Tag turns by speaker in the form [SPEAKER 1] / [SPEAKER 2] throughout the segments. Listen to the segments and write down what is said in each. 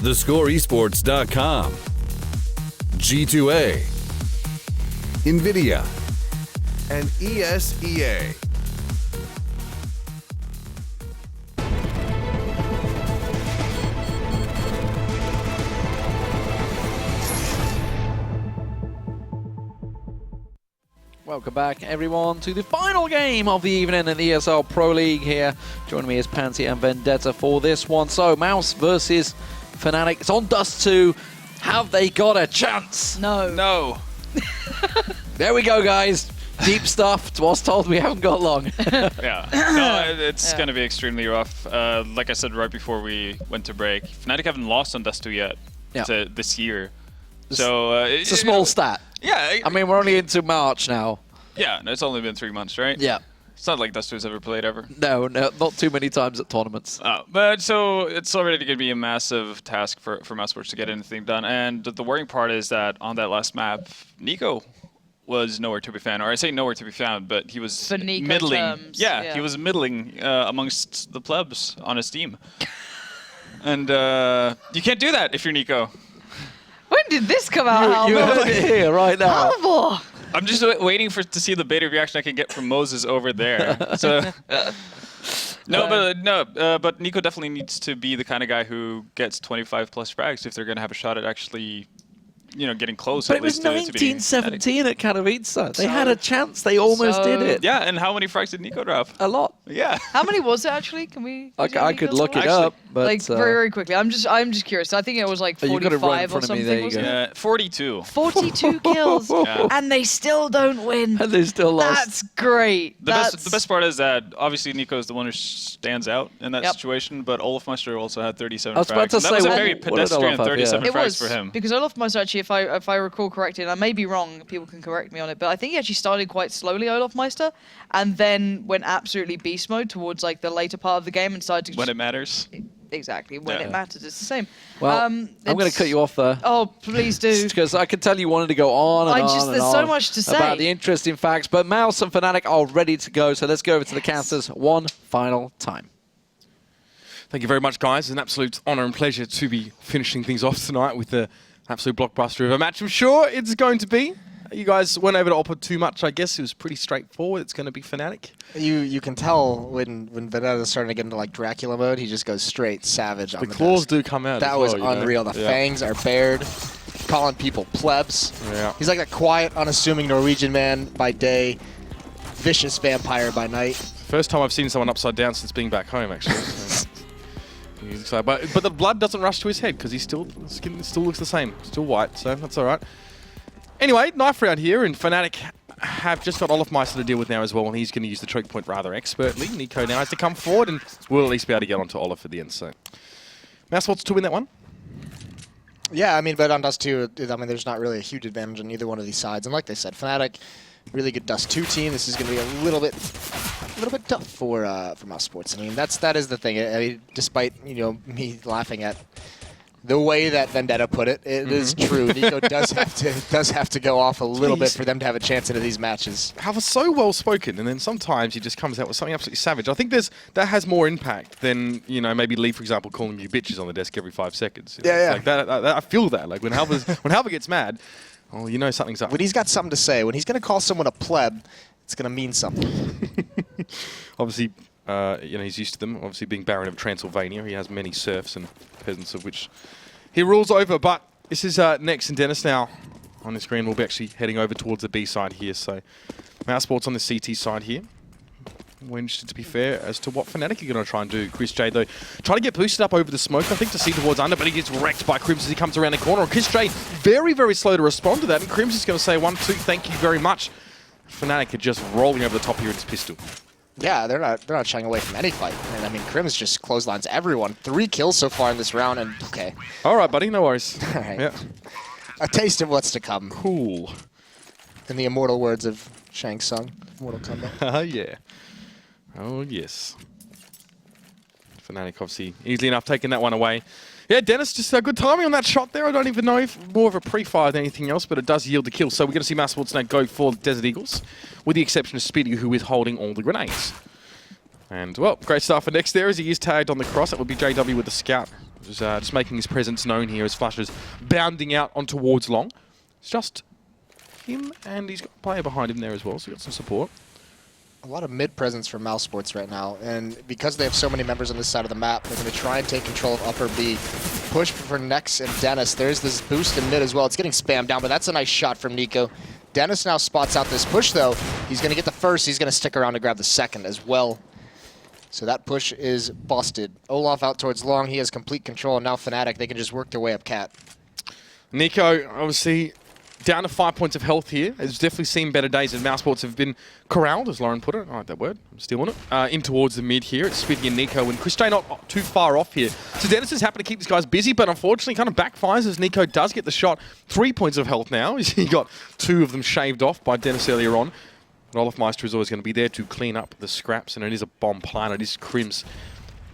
[SPEAKER 1] thescoreesports.com, G2A, NVIDIA, and ESEA.
[SPEAKER 2] Welcome back, everyone, to the final game of the evening in the ESL Pro League here. Joining me is Pansy and Vendetta for this one. So, Mouse versus Fnatic. It's on Dust2. Have they got a chance?
[SPEAKER 3] No.
[SPEAKER 4] No.
[SPEAKER 2] There we go, guys. Deep stuff. Was told we haven't got long.
[SPEAKER 4] Yeah. No, it's going to be extremely rough. Like I said right before we went to break, Fnatic haven't lost on Dust2 yet this year. So
[SPEAKER 2] it's a small stat.
[SPEAKER 4] Yeah.
[SPEAKER 2] I mean, we're only into March now.
[SPEAKER 4] Yeah, no, it's only been 3 months, right?
[SPEAKER 2] Yeah.
[SPEAKER 4] It's not like Dust2's ever played ever.
[SPEAKER 2] No, not too many times at tournaments.
[SPEAKER 4] But so it's already going to be a massive task for mousesports to get anything done. And the worrying part is that on that last map, Nico was nowhere to be found. Or I say nowhere to be found, but he was
[SPEAKER 3] For Nico
[SPEAKER 4] middling.
[SPEAKER 3] terms,
[SPEAKER 4] Yeah, he was middling amongst the plebs on his team. And you can't do that if you're Nico.
[SPEAKER 3] When did this come out,
[SPEAKER 2] You heard it here right now.
[SPEAKER 3] Halvor?
[SPEAKER 4] I'm just waiting to see the beta reaction I can get from Moses over there. So, but Nico definitely needs to be the kind of guy who gets 25 plus frags if they're going to have a shot at actually, getting close.
[SPEAKER 2] But
[SPEAKER 4] at
[SPEAKER 2] it was
[SPEAKER 4] least to beating
[SPEAKER 2] 1917 at Katowice. They had a chance. They almost did it.
[SPEAKER 4] Yeah, and how many frags did Nico drop?
[SPEAKER 2] A lot.
[SPEAKER 4] Yeah.
[SPEAKER 3] How many was it actually? Can we?
[SPEAKER 2] I could look it up, but
[SPEAKER 3] like very quickly. I'm just curious. I think it was like 45 or something.
[SPEAKER 2] Wasn't it?
[SPEAKER 4] Yeah, 42.
[SPEAKER 3] 42 kills,
[SPEAKER 4] Yeah.
[SPEAKER 3] and they still don't win.
[SPEAKER 2] And they still lost.
[SPEAKER 3] That's great.
[SPEAKER 4] The best part is that obviously Nico is the one who stands out in that situation, but Olofmeister also had 37 frags.
[SPEAKER 2] I was about to
[SPEAKER 4] and that
[SPEAKER 2] say,
[SPEAKER 4] was a
[SPEAKER 2] what
[SPEAKER 4] very
[SPEAKER 2] did
[SPEAKER 4] pedestrian
[SPEAKER 2] Olaf have?
[SPEAKER 4] 37
[SPEAKER 3] It
[SPEAKER 4] frags
[SPEAKER 3] was
[SPEAKER 4] for him.
[SPEAKER 3] because Olofmeister actually, if I recall correctly, and I may be wrong, people can correct me on it, but I think he actually started quite slowly, Olofmeister, and then went absolutely beast mode towards like the later part of the game and started to
[SPEAKER 4] When it matters.
[SPEAKER 3] Exactly, when it matters, it's the same.
[SPEAKER 2] Well, I'm going to cut you off there.
[SPEAKER 3] Oh, please do.
[SPEAKER 2] Because I can tell you wanted to go on and on and
[SPEAKER 3] there's
[SPEAKER 2] on
[SPEAKER 3] so much to say
[SPEAKER 2] about the interesting facts, but Mouse and Fnatic are ready to go, so let's go over to the casters one final time.
[SPEAKER 5] Thank you very much, guys. It's an absolute honour and pleasure to be finishing things off tonight with the absolute blockbuster of a match. I'm sure it's going to be. You guys weren't able to offer too much, I guess. It was pretty straightforward. It's going to be Fnatic.
[SPEAKER 6] You can tell when Venetta's starting to get into like Dracula mode, he just goes straight savage on the
[SPEAKER 5] claws
[SPEAKER 6] desk.
[SPEAKER 5] do come out.
[SPEAKER 6] That was unreal. The fangs are bared, calling people plebs.
[SPEAKER 5] Yeah.
[SPEAKER 6] He's like that quiet, unassuming Norwegian man by day, vicious vampire by night.
[SPEAKER 5] First time I've seen someone upside down since being back home, actually. So, but the blood doesn't rush to his head because his skin still looks the same, still white, so that's all right. Anyway, knife round here, and Fnatic have just got Olofmeister to deal with now as well, and he's going to use the choke point rather expertly. Nico now has to come forward, and we'll at least be able to get onto Olof at the end. So, mousesports to win that one.
[SPEAKER 6] Yeah, I mean, but on Dust2, I mean, there's not really a huge advantage on either one of these sides. And like they said, Fnatic, really good Dust2 team. This is going to be a little bit tough for mousesports. I mean, that is the thing. I mean, despite me laughing at the way that Vendetta put it, it is true. Nico does have to go off a little bit for them to have a chance into these matches.
[SPEAKER 5] How so well spoken, and then sometimes he just comes out with something absolutely savage. I think that has more impact than maybe Lee, for example, calling you bitches on the desk every 5 seconds.
[SPEAKER 6] Yeah.
[SPEAKER 5] Like that, I feel that. Like when Halver gets mad, oh, something's up.
[SPEAKER 6] When he's got something to say, when he's going to call someone a pleb, it's going to mean something.
[SPEAKER 5] Obviously, he's used to them. Obviously, being Baron of Transylvania, he has many serfs and peasants of which he rules over. But this is Nex and Dennis now on the screen. We'll be actually heading over towards the B side here. So, mousesports on the CT side here. We're interested, to be fair, as to what Fnatic are going to try and do. Chris J, though, trying to get boosted up over the smoke, I think, to see towards under, but he gets wrecked by Crims as he comes around the corner. And Chris J, very, very slow to respond to that. And Crims is going to say 1-2, thank you very much. Fnatic are just rolling over the top here in his pistol.
[SPEAKER 6] Yeah, they're not shying away from any fight. And I mean, Crims just clotheslines everyone. 3 kills so far in this round, and okay.
[SPEAKER 5] All right, buddy, no worries.
[SPEAKER 6] All right.
[SPEAKER 5] Yeah.
[SPEAKER 6] A taste of what's to come.
[SPEAKER 5] Cool.
[SPEAKER 6] In the immortal words of Shang Tsung, Mortal Kombat.
[SPEAKER 5] Yeah. Oh, yes. Fnatic obviously easily enough taking that one away. Yeah, Dennis, just good timing on that shot there. I don't even know if more of a pre-fire than anything else, but it does yield the kill. So we're going to see mousesports now go for Desert Eagles, with the exception of Speedy, who is holding all the grenades. And, well, great start for Nex there as he is tagged on the cross. That would be JW with the scout Just making his presence known here as Flusher's bounding out on towards long. It's just him, and he's got a player behind him there as well, so he's got some support.
[SPEAKER 6] A lot of mid presence for mousesports right now, and because they have so many members on this side of the map, they're going to try and take control of upper B. Push for Nex and Dennis. There's this boost in mid as well. It's getting spammed down, but that's a nice shot from Nico. Dennis now spots out this push, though. He's going to get the first. He's going to stick around to grab the second as well. So that push is busted. Olaf out towards long. He has complete control, and now Fnatic, they can just work their way up cat.
[SPEAKER 5] Nico, obviously, down to 5 points of health here. Has definitely seen better days, and mousesports have been corralled, as Lauren put it. I like that word. I'm stealing it. In towards the mid here. It's Speedy and Nico, and Chris J not too far off here. So Dennis is happy to keep these guys busy, but unfortunately kind of backfires as Nico does get the shot. 3 points of health now. He got 2 of them shaved off by Dennis earlier on. But Olafmeister is always going to be there to clean up the scraps, and it is a bomb plan. It is Crims.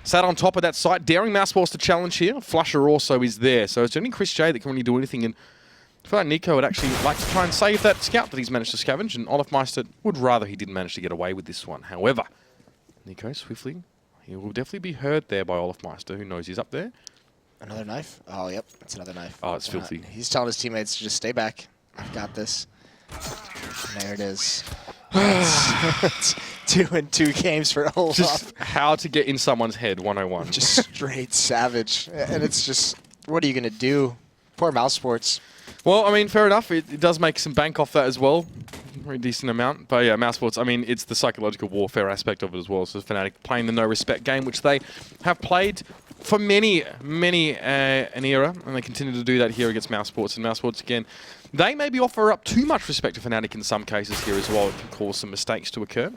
[SPEAKER 5] Sat on top of that site, daring mousesports to challenge here. Flusher also is there, so it's only Chris J that can really do anything, and I feel like Nico would actually like to try and save that scout that he's managed to scavenge, and Olafmeister would rather he didn't manage to get away with this one. However, Nico swiftly, he will definitely be heard there by Olafmeister, who knows he's up there.
[SPEAKER 6] Another knife? Oh, yep, it's another knife.
[SPEAKER 5] Oh, it's filthy.
[SPEAKER 6] He's telling his teammates to just stay back. I've got this. And there it is. It's 2-2 games for Olaf.
[SPEAKER 5] Just how to get in someone's head, 101.
[SPEAKER 6] Just straight savage. And it's just, what are you going to do? Poor mousesports.
[SPEAKER 5] Well, I mean, fair enough. It does make some bank off that as well. Very decent amount. But yeah, mousesports, I mean, it's the psychological warfare aspect of it as well. So Fnatic playing the no-respect game, which they have played for many an era, and they continue to do that here against mousesports. And mousesports, again, they maybe offer up too much respect to Fnatic in some cases here as well. It can cause some mistakes to occur.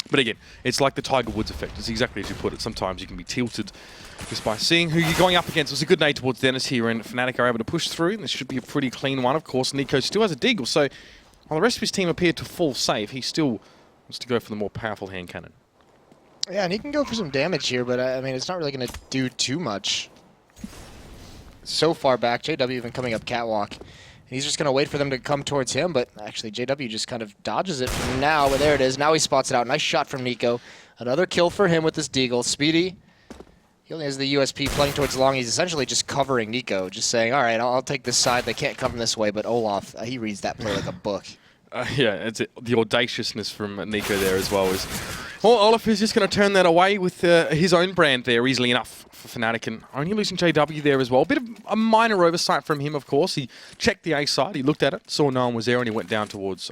[SPEAKER 5] But again, it's like the Tiger Woods effect. It's exactly as you put it. Sometimes you can be tilted just by seeing who you're going up against. It was a good nade towards Dennis here, and Fnatic are able to push through. This should be a pretty clean one, of course. Nico still has a deagle, so while the rest of his team appeared to fall safe, he still wants to go for the more powerful hand cannon.
[SPEAKER 6] Yeah, and he can go for some damage here, but I mean, it's not really going to do too much. So far back, JW even coming up catwalk. And he's just going to wait for them to come towards him, but actually JW just kind of dodges it from now. But there it is. Now he spots it out. Nice shot from Nico. Another kill for him with this deagle. Speedy, he only has the USP playing towards long. He's essentially just covering Nico, just saying, all right, I'll take this side. They can't come from this way, but Olaf, he reads that play like a book.
[SPEAKER 5] Yeah, it's the audaciousness from Nico there as well. Well, Olaf is just going to turn that away with his own brand there easily enough for Fnatic, and only losing JW there as well. A bit of a minor oversight from him, of course. He checked the A side, he looked at it, saw no one was there, and he went down towards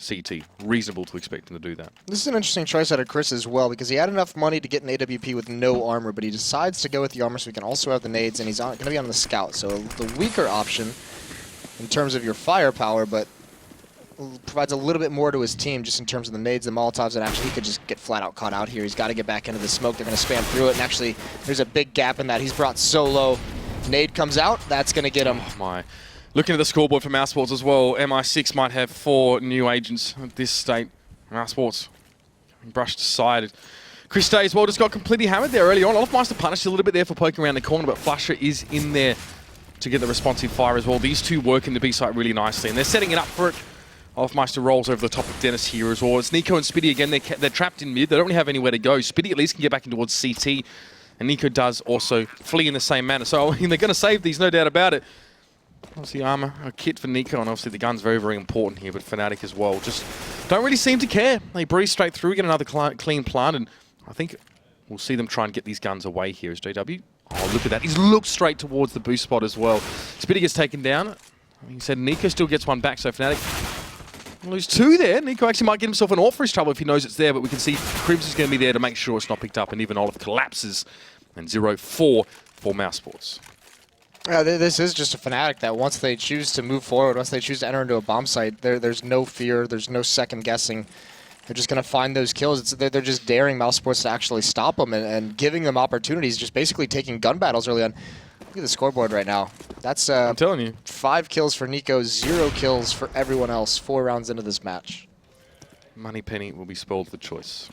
[SPEAKER 5] CT. Reasonable to expect him to do that.
[SPEAKER 6] This is an interesting choice out of Chris as well, because he had enough money to get an AWP with no armor, but he decides to go with the armor so he can also have the nades, and he's going to be on the scout. So the weaker option in terms of your firepower, but provides a little bit more to his team just in terms of the nades, the molotovs, and actually he could just get flat out caught out here. He's got to get back into the smoke. They're going to spam through it, and actually there's a big gap in that. He's brought so low. Nade comes out. That's going to get him.
[SPEAKER 5] Oh my. Looking at the scoreboard for mousesports as well, MI6 might have 4 new agents at this state. mousesports brushed aside. Chris Day as well just got completely hammered there early on. Olafmeister punished a little bit there for poking around the corner, but Flusher is in there to get the responsive fire as well. These two work in the B site really nicely, and they're setting it up for it. Olafmeister rolls over the top of Dennis here as well. It's Nico and Spitty again. They're trapped in mid. They don't really have anywhere to go. Spitty at least can get back in towards CT. And Nico does also flee in the same manner. So I mean, they're going to save these, no doubt about it. Obviously armor, a kit for Nico, and obviously the gun's very, very important here, but Fnatic as well. Just don't really seem to care. They breeze straight through, get another clean plant, and I think we'll see them try and get these guns away here as JW. Oh, look at that. He's looked straight towards the boost spot as well. Spitty gets taken down. He said Nico still gets one back, so Fnatic lose 2 there. Nico actually might get himself in all for his trouble if he knows it's there, but we can see Cribs is going to be there to make sure it's not picked up, and even Olaf collapses. And 0-4 for mousesports.
[SPEAKER 6] Yeah, this is just a Fnatic that once they choose to move forward, once they choose to enter into a bomb site, there's no fear, there's no second guessing. They're just going to find those kills. They're just daring mousesports to actually stop them and giving them opportunities, just basically taking gun battles early on. Look at the scoreboard right now. That's
[SPEAKER 5] I'm telling you.
[SPEAKER 6] 5 kills for Nico, 0 kills for everyone else, 4 rounds into this match.
[SPEAKER 5] Moneypenny will be spoiled for choice.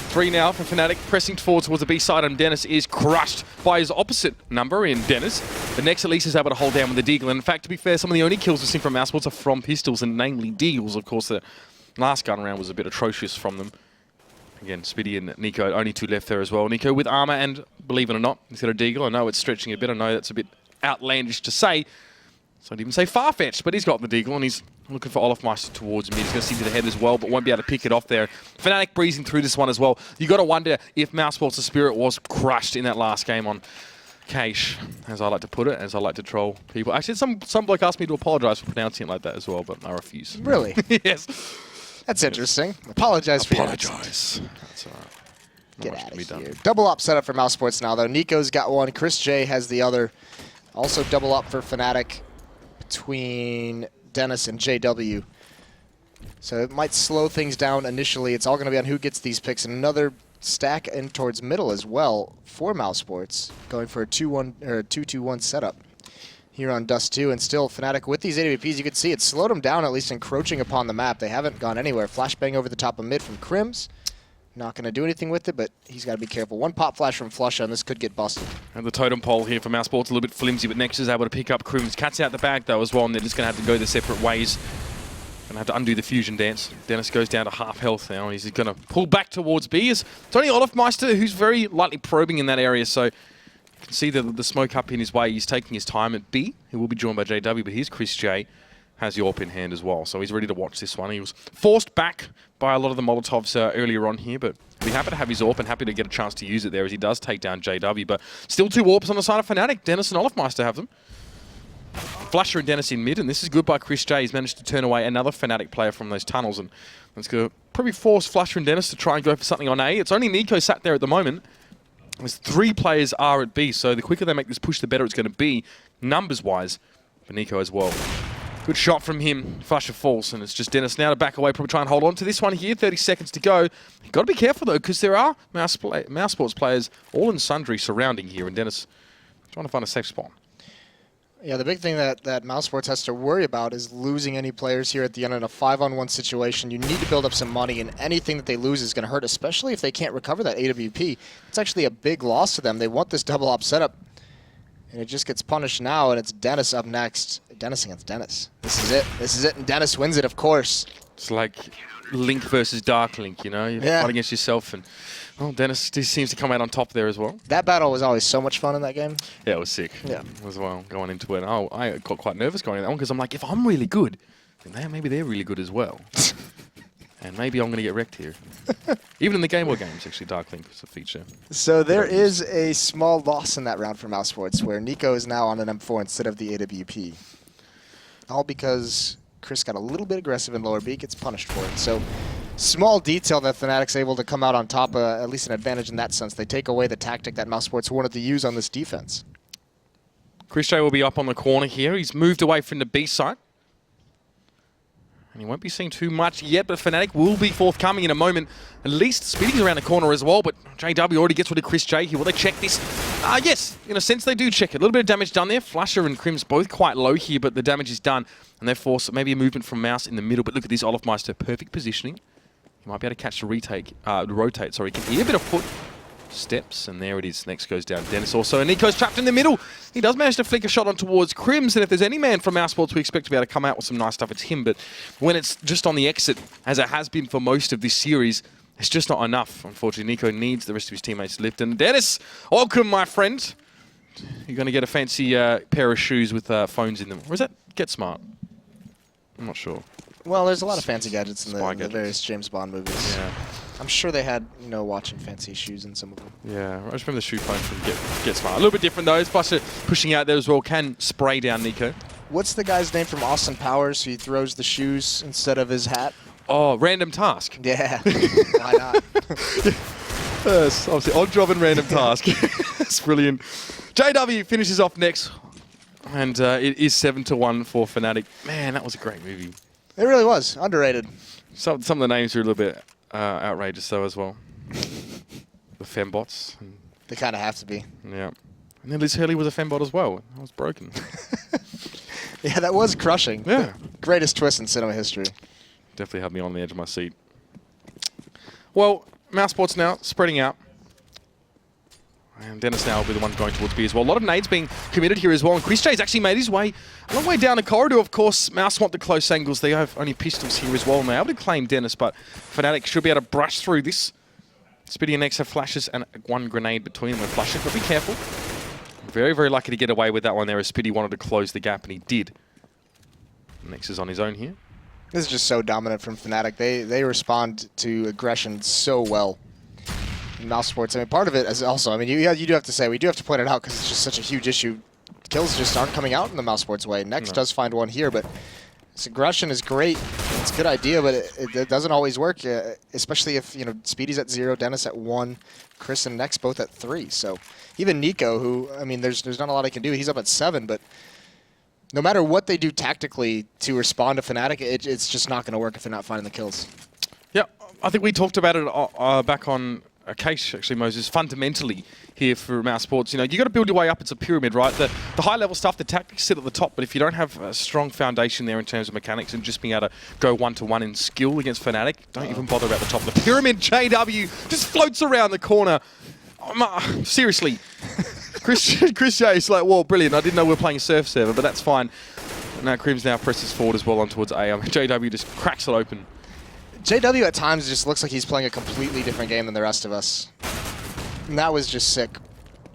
[SPEAKER 5] 3 now for Fnatic, pressing forward towards the B side, and Dennis is crushed by his opposite number in Dennis. The next at least is able to hold down with the Deagle. And in fact, to be fair, some of the only kills we've seen from mousesports are from pistols, and namely Deagles. Of course, the last gun round was a bit atrocious from them. Again, Spitty and Nico, only 2 left there as well. Nico with armor and, believe it or not, he's got a deagle. I know it's stretching a bit. I know that's a bit outlandish to say. So I'd even say far-fetched, but he's got the deagle and he's looking for Olofmeister towards him. He's going to see to the head as well, but won't be able to pick it off there. Fnatic breezing through this one as well. You got to wonder if mousesports' spirit was crushed in that last game on Cache, as I like to put it, as I like to troll people. Actually, some bloke asked me to apologise for pronouncing it like that as well, but I refuse.
[SPEAKER 6] Really?
[SPEAKER 5] Yes.
[SPEAKER 6] That's interesting. Apologize for your
[SPEAKER 5] Apologise. That's all right.
[SPEAKER 6] Get out of here. Double up setup for mousesports now, though. Nico's got one. Chris J has the other. Also double up for Fnatic between Dennis and JW. So it might slow things down initially. It's all going to be on who gets these picks. And another stack in towards middle as well for mousesports, going for a 2-1 or a 2-2-1 setup here on Dust2. And still Fnatic with these AWPs, you can see it slowed them down, at least encroaching upon the map. They haven't gone anywhere. Flashbang over the top of mid from Crims. Not going to do anything with it, but he's got to be careful. One pop flash from Flusha, and this could get busted.
[SPEAKER 5] And the totem pole here for mousesports, a little bit flimsy, but Nex is able to pick up Crims. Cat's out the bag, though, as well, and they're just going to have to go their separate ways. Going to have to undo the fusion dance. Dennis goes down to half health now, and he's going to pull back towards B. It's only Olofmeister who's very lightly probing in that area, so you can see the smoke up in his way. He's taking his time at B. He will be joined by JW, but here's Chris J. Has the AWP in hand as well, so he's ready to watch this one. He was forced back by a lot of the Molotovs earlier on here, but be happy to have his AWP and happy to get a chance to use it there as he does take down JW. But still 2 AWPs on the side of Fnatic. Dennis and Olofmeister have them. Flusher and Dennis in mid, and this is good by Chris J. He's managed to turn away another Fnatic player from those tunnels, and that's going to probably force Flusher and Dennis to try and go for something on A. It's only Nico sat there at the moment. There's 3 players are at B, so the quicker they make this push, the better it's going to be, numbers-wise, for Nico as well. Good shot from him. Flusher falls, and it's just Dennis now to back away, probably try and hold on to this one here. 30 seconds to go. You've got to be careful, though, because there are mousesports players all in sundry surrounding here, and Dennis trying to find a safe spot.
[SPEAKER 6] Yeah, the big thing that mousesports has to worry about is losing any players here at the end in a 5-on-1 situation. You need to build up some money, and anything that they lose is going to hurt, especially if they can't recover that AWP. It's actually a big loss to them. They want this double op setup, and it just gets punished now, and it's Dennis up next. Dennis against Dennis. This is it. This is it, and Dennis wins it, of course.
[SPEAKER 5] It's like Link versus Dark Link, you know? You fight against yourself, and well, Dennis just seems to come out on top there as well.
[SPEAKER 6] That battle was always so much fun in that game.
[SPEAKER 5] Yeah, it was sick.
[SPEAKER 6] Yeah.
[SPEAKER 5] As well, going into it. Oh, I got quite nervous going into that one because I'm like, if I'm really good, then maybe they're really good as well. And maybe I'm going to get wrecked here. Even in the Game Boy games, actually, Dark Link was a feature.
[SPEAKER 6] So there is a small loss in that round for mousesports, where Nico is now on an M4 instead of the AWP. All because Chris got a little bit aggressive in lower B, gets punished for it. So small detail that Fnatic's able to come out on top, at least an advantage in that sense. They take away the tactic that mousesports wanted to use on this defense.
[SPEAKER 5] Chris J will be up on the corner here. He's moved away from the B side. And he won't be seeing too much yet, but Fnatic will be forthcoming in a moment. At least Speedy's around the corner as well, but JW already gets rid of Chris J here. Will they check this? Yes, in a sense they do check it. A little bit of damage done there. Flusher and Crims both quite low here, but the damage is done. And they force maybe a movement from Mouse in the middle, but look at this Olofmeister. Perfect positioning. He might be able to catch the rotate. Sorry, can hear a bit of foot steps, and there it is. Next goes down Dennis also, and Nico's trapped in the middle. He does manage to flick a shot on towards Crims, and if there's any man from mousesports we expect to be able to come out with some nice stuff, it's him. But when it's just on the exit, as it has been for most of this series, it's just not enough. Unfortunately, Nico needs the rest of his teammates to lift. And Dennis, welcome, my friend. You're going to get a fancy pair of shoes with phones in them. Or is that Get Smart? I'm not sure.
[SPEAKER 6] Well, there's a lot of fancy gadgets in
[SPEAKER 5] Spy
[SPEAKER 6] the various James Bond movies.
[SPEAKER 5] Yeah.
[SPEAKER 6] I'm sure they had, watching fancy shoes in some of them.
[SPEAKER 5] Yeah, I just remember the shoe phone from Get Smart. A little bit different, though. Flusher pushing out there as well. Can spray down Nico.
[SPEAKER 6] What's the guy's name from Austin Powers? He throws the shoes instead of his hat.
[SPEAKER 5] Oh, Random Task.
[SPEAKER 6] Yeah, why not?
[SPEAKER 5] Yes, obviously odd job and random task. That's brilliant. JW finishes off next, and it is 7-1 for Fnatic. Man, that was a great movie.
[SPEAKER 6] It really was underrated.
[SPEAKER 5] Some of the names are a little bit outrageous though as well. The fembots.
[SPEAKER 6] They kind of have to be.
[SPEAKER 5] Yeah. And then Liz Hurley was a fembot as well. I was broken.
[SPEAKER 6] Yeah, that was crushing.
[SPEAKER 5] Yeah.
[SPEAKER 6] The greatest twist in cinema history.
[SPEAKER 5] Definitely had me on the edge of my seat. Well, mousesports now spreading out. And Dennis now will be the one going towards B as well. A lot of nades being committed here as well. And Chris J's actually made his way a long way down the corridor. Of course, Mouse want the close angles. They have only pistols here as well. And they're able to claim Dennis, but Fnatic should be able to brush through this. Speedy and Nex have flashes and one grenade between them when flashing, but be careful. Very, very lucky to get away with that one there as Speedy wanted to close the gap, and he did. Nex is on his own here.
[SPEAKER 6] This is just so dominant from Fnatic. They respond to aggression so well. mousesports. I mean, part of it is also, I mean, you do have to say, we do have to point it out because it's just such a huge issue. Kills just aren't coming out in the mousesports way. Nex does find one here, but this aggression is great. It's a good idea, but it doesn't always work, especially if, you know, Speedy's at 0, Dennis at 1, Chris and Nex both at 3. So even Nico, who, I mean, there's not a lot I can do. He's up at 7, but no matter what they do tactically to respond to Fnatic, it's just not going to work if they're not finding the kills.
[SPEAKER 5] Yeah, I think we talked about it back on a case, actually, Moses, fundamentally here for mousesports. You know, you got to build your way up. It's a pyramid, right? The high-level stuff, the tactics sit at the top, but if you don't have a strong foundation there in terms of mechanics and just being able to go one-to-one in skill against Fnatic, don't even bother about the top of the pyramid. JW just floats around the corner. Seriously. Chris J is like, whoa, brilliant. I didn't know we were playing a surf server, but that's fine. Now Crims now presses forward as well on towards A. JW just cracks it open.
[SPEAKER 6] JW at times just looks like he's playing a completely different game than the rest of us. And that was just sick.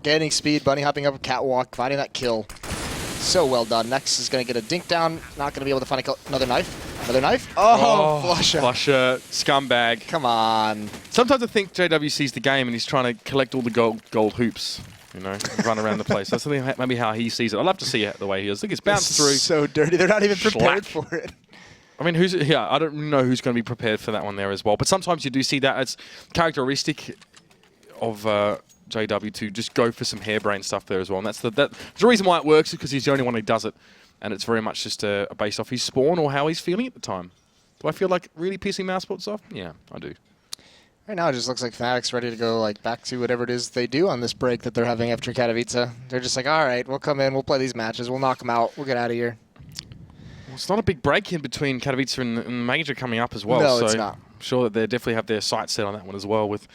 [SPEAKER 6] Gaining speed, bunny hopping up a catwalk, finding that kill. So well done. Next is going to get a dink down. Not going to be able to find another knife. Another knife. Oh, flusher.
[SPEAKER 5] Flusher, scumbag.
[SPEAKER 6] Come on.
[SPEAKER 5] Sometimes I think JW sees the game and he's trying to collect all the gold hoops. You know, run around the place. That's maybe how he sees it. I'd love to see it the way he is. I think it's bounced through.
[SPEAKER 6] So dirty. They're not even prepared for it.
[SPEAKER 5] I mean, I don't know who's going to be prepared for that one there as well. But sometimes you do see that. It's characteristic of JW to just go for some harebrained stuff there as well. And that's the reason why it works, is because he's the only one who does it. And it's very much just based off his spawn or how he's feeling at the time. Do I feel like really pissing mousesports off? Yeah, I do. Right
[SPEAKER 6] now, it just looks like Fnatic's ready to go like back to whatever it is they do on this break that they're having after Katowice. They're just like, all right, we'll come in, we'll play these matches, we'll knock them out, we'll get out of here.
[SPEAKER 5] Well, it's not a big break in between Katowice and Major coming up as well.
[SPEAKER 6] No,
[SPEAKER 5] so
[SPEAKER 6] it's not.
[SPEAKER 5] I'm sure that they definitely have their sights set on that one as well, with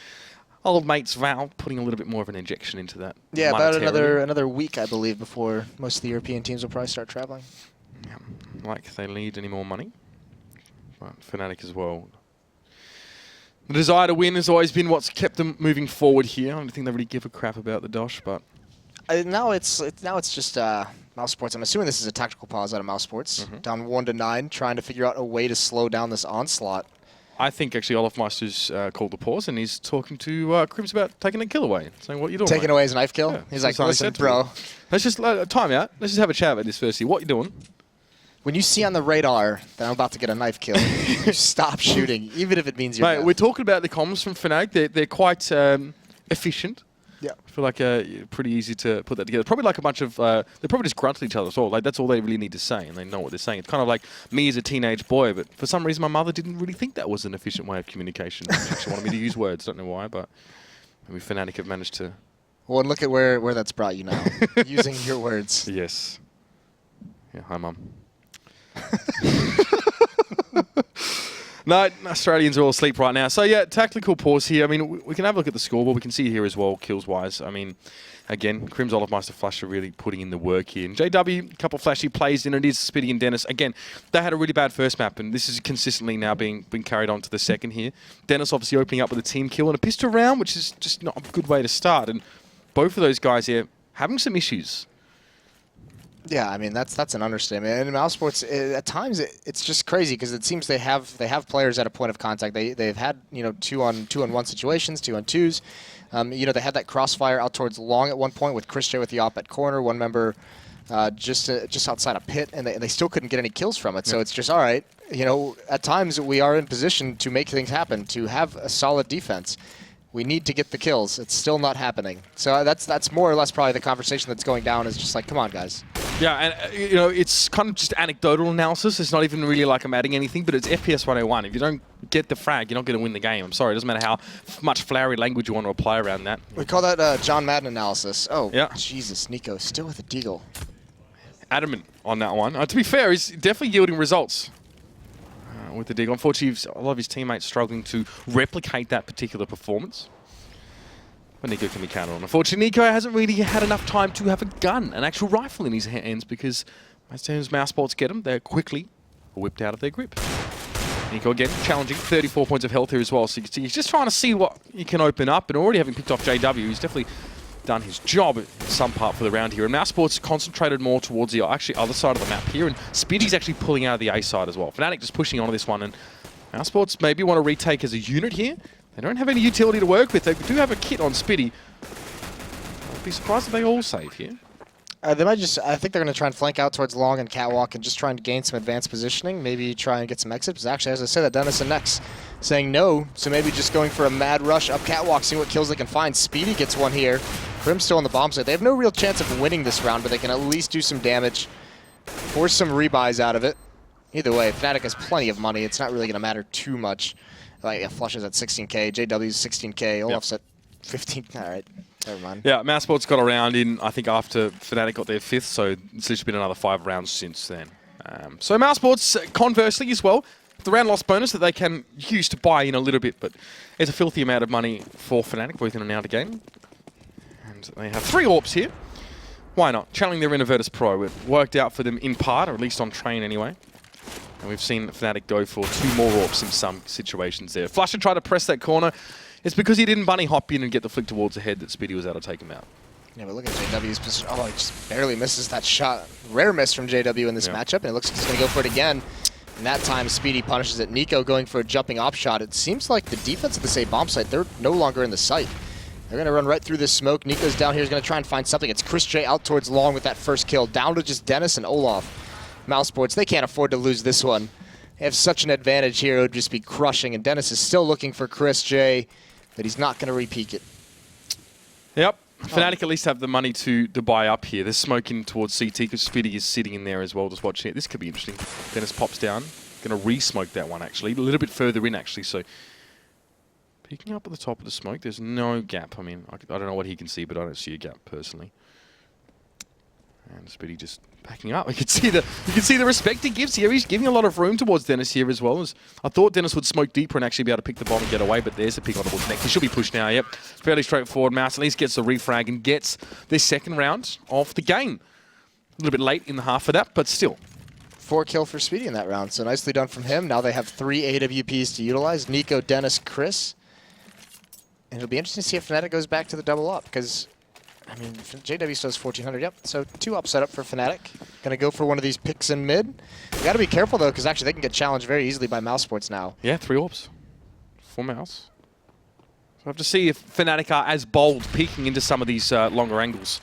[SPEAKER 5] old mates Val putting a little bit more of an injection into that.
[SPEAKER 6] Yeah, about another week, I believe, before most of the European teams will probably start traveling.
[SPEAKER 5] Yeah, like they need any more money. But Fnatic as well. The desire to win has always been what's kept them moving forward here. I don't think they really give a crap about the Dosh, but
[SPEAKER 6] now it's just mousesports. I'm assuming this is a tactical pause out of mousesports. Down 1-9, trying to figure out a way to slow down this onslaught.
[SPEAKER 5] I think actually Olafmeister's called the pause, and he's talking to Crims about taking a kill away, saying, "What you doing?
[SPEAKER 6] Taking
[SPEAKER 5] mate?"
[SPEAKER 6] away his knife kill.
[SPEAKER 5] Yeah,
[SPEAKER 6] He's like,
[SPEAKER 5] that's what I
[SPEAKER 6] "Listen,
[SPEAKER 5] said to
[SPEAKER 6] bro.
[SPEAKER 5] him. Let's just time out. Let's just have a chat about this first. Here, what you doing?"
[SPEAKER 6] When you see on the radar that I'm about to get a knife kill, you stop shooting, even if it means you're dead.
[SPEAKER 5] We're talking about the comms from Fnatic. They're quite efficient.
[SPEAKER 6] Yeah.
[SPEAKER 5] I feel like pretty easy to put that together. Probably like a bunch of, they probably just grunt at each other as well. Like, that's all they really need to say, and they know what they're saying. It's kind of like me as a teenage boy, but for some reason my mother didn't really think that was an efficient way of communication. She wanted me to use words. Don't know why, but maybe Fnatic have managed to.
[SPEAKER 6] Well, and look at where that's brought you now, using your words.
[SPEAKER 5] Yes. Yeah, hi, Mum. No, Australians are all asleep right now. So, yeah, tactical pause here. I mean, we can have a look at the scoreboard. We can see here as well, kills-wise. I mean, again, Crims, Olafmeister, Flash are really putting in the work here. And JW, a couple of flashy plays in. It is Spitty and Dennis. Again, they had a really bad first map, and this is consistently now being carried on to the second here. Dennis obviously opening up with a team kill and a pistol round, which is just not a good way to start. And both of those guys here having some issues.
[SPEAKER 6] Yeah, I mean that's an understatement. And in mousesports, at times it's just crazy because it seems they have players at a point of contact. They've had 2-on-1 situations, 2-on-2s. They had that crossfire out towards long at one point with Chris J with the op at corner. One member just outside a pit, and they still couldn't get any kills from it. So it's just all right. At times we are in position to make things happen, to have a solid defense. We need to get the kills. It's still not happening. So that's more or less probably the conversation that's going down, is just like, come on, guys.
[SPEAKER 5] Yeah, and it's kind of just anecdotal analysis. It's not even really like I'm adding anything, but it's FPS 101. If you don't get the frag, you're not going to win the game. I'm sorry. It doesn't matter how much flowery language you want to apply around that.
[SPEAKER 6] We call that John Madden analysis. Oh,
[SPEAKER 5] yeah.
[SPEAKER 6] Jesus, Nico still with a deagle.
[SPEAKER 5] Adamant on that one. To be fair, he's definitely yielding results with the deagle. Unfortunately, a lot of his teammates struggling to replicate that particular performance. But Nico can be counted on. Unfortunately, Nico hasn't really had enough time to have a gun, an actual rifle in his hands, because as soon as mousesports get him, they're quickly whipped out of their grip. Nico again, challenging, 34 points of health here as well. So you can see he's just trying to see what he can open up, and already having picked off JW, he's definitely done his job in some part for the round here. And mousesports concentrated more towards the actually other side of the map here, and Spiddy's actually pulling out of the A side as well. Fnatic just pushing onto this one, and mousesports maybe want to retake as a unit here. They don't have any utility to work with. They do have a kit on Spiddy. I'd be surprised if they all save here.
[SPEAKER 6] They might just, I think they're going to try and flank out towards Long and Catwalk and just try and gain some advanced positioning. Maybe try and get some exits. Actually, as I said, that Dennis and Nex saying no. So maybe just going for a mad rush up Catwalk, seeing what kills they can find. Speedy gets one here. Grim's still on the bomb site. They have no real chance of winning this round, but they can at least do some damage. Force some rebuys out of it. Either way, Fnatic has plenty of money. It's not really going to matter too much. Like, Flush is at 16k, JW's 16k, Olaf's at 15. All right. Never mind.
[SPEAKER 5] Yeah, mousesports got around in, I think, after Fnatic got their 5th, so it's literally been another 5 rounds since then. So mousesports, conversely as well, the round loss bonus that they can use to buy in a little bit, but it's a filthy amount of money for Fnatic, both in and out of game. And they have 3 AWPs here. Why not? Channeling their Innovertus Pro. It worked out for them in part, or at least on train anyway. And we've seen Fnatic go for 2 more AWPs in some situations there. Flusher tried to press that corner. It's because he didn't bunny hop in and get the flick towards the head that Spiddy was able to take him out.
[SPEAKER 6] Yeah, but look at JW's position. Oh, he just barely misses that shot. Rare miss from JW in this matchup, and it looks like he's going to go for it again. And that time, Speedy punishes it. Nico going for a jumping off shot. It seems like the defense of the same bomb site, they're no longer in the site. They're going to run right through this smoke. Nico's down here. He's going to try and find something. It's Chris J out towards Long with that first kill. Down to just Dennis and Olaf. Mousesports, they can't afford to lose this one. They have such an advantage here. It would just be crushing. And Dennis is still looking for Chris J, but he's not going to re-peek it.
[SPEAKER 5] Yep. Fnatic at least have the money to buy up here. There's smoke in towards CT because Spiddy is sitting in there as well, just watching it. This could be interesting. Dennis pops down. Going to re-smoke that one, actually. A little bit further in, actually. So peeking up at the top of the smoke, there's no gap. I mean, I don't know what he can see, but I don't see a gap personally. And Spiddy just backing up. You can see the respect he gives here. He's giving a lot of room towards Dennis here as well. As I thought Dennis would smoke deeper and actually be able to pick the bomb and get away, but there's a pick on the neck. He should be pushed now. Yep, fairly straightforward. Mouse at least gets the refrag and gets this second round of the game. A little bit late in the half for that, but still.
[SPEAKER 6] 4 kill for Speedy in that round, so nicely done from him. Now they have 3 AWPs to utilize. Nico, Dennis, Chris. And it'll be interesting to see if Fnatic goes back to the double up, because I mean, JW still has 1,400, yep. So 2 up setup for Fnatic. Gonna go for one of these picks in mid. You gotta be careful though, because actually they can get challenged very easily by mousesports now.
[SPEAKER 5] Yeah, 3 AWPs for mouse. So I have to see if Fnatic are as bold, peeking into some of these longer angles.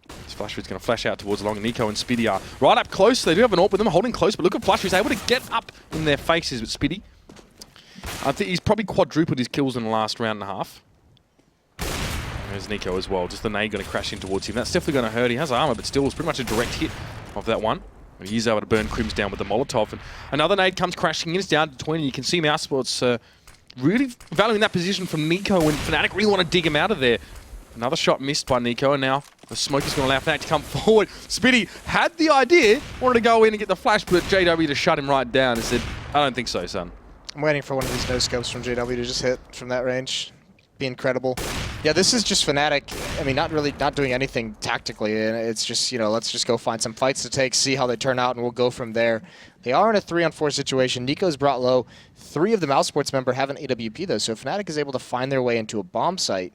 [SPEAKER 5] This Flasher is going to flash out towards Long. Nico and Spiddy are right up close. They do have an AWP with them, holding close, but look at Flasher. He's able to get up in their faces with Spiddy. I think he's probably quadrupled his kills in the last round and a half. There's Nico as well. Just the nade going to crash in towards him. That's definitely going to hurt. He has armor, but still, it's pretty much a direct hit of that one. And he's able to burn Crims down with the Molotov. And another nade comes crashing in. It's down to 20. You can see mousesports really valuing that position from Nico, and Fnatic really want to dig him out of there. Another shot missed by Nico, and now the smoke is going to allow Fnatic to come forward. Spiddy had the idea, wanted to go in and get the flash, but JW to shut him right down and said, I don't think so, son.
[SPEAKER 6] I'm waiting for one of these no-scopes from JW to just hit from that range. Be incredible. Yeah, this is just Fnatic. I mean, not doing anything tactically, and it's just, you know, let's just go find some fights to take, see how they turn out, and we'll go from there. They are in a 3-on-4 situation. Nico's brought low. 3 of the mousesports member have an AWP, though, so if Fnatic is able to find their way into a bomb site,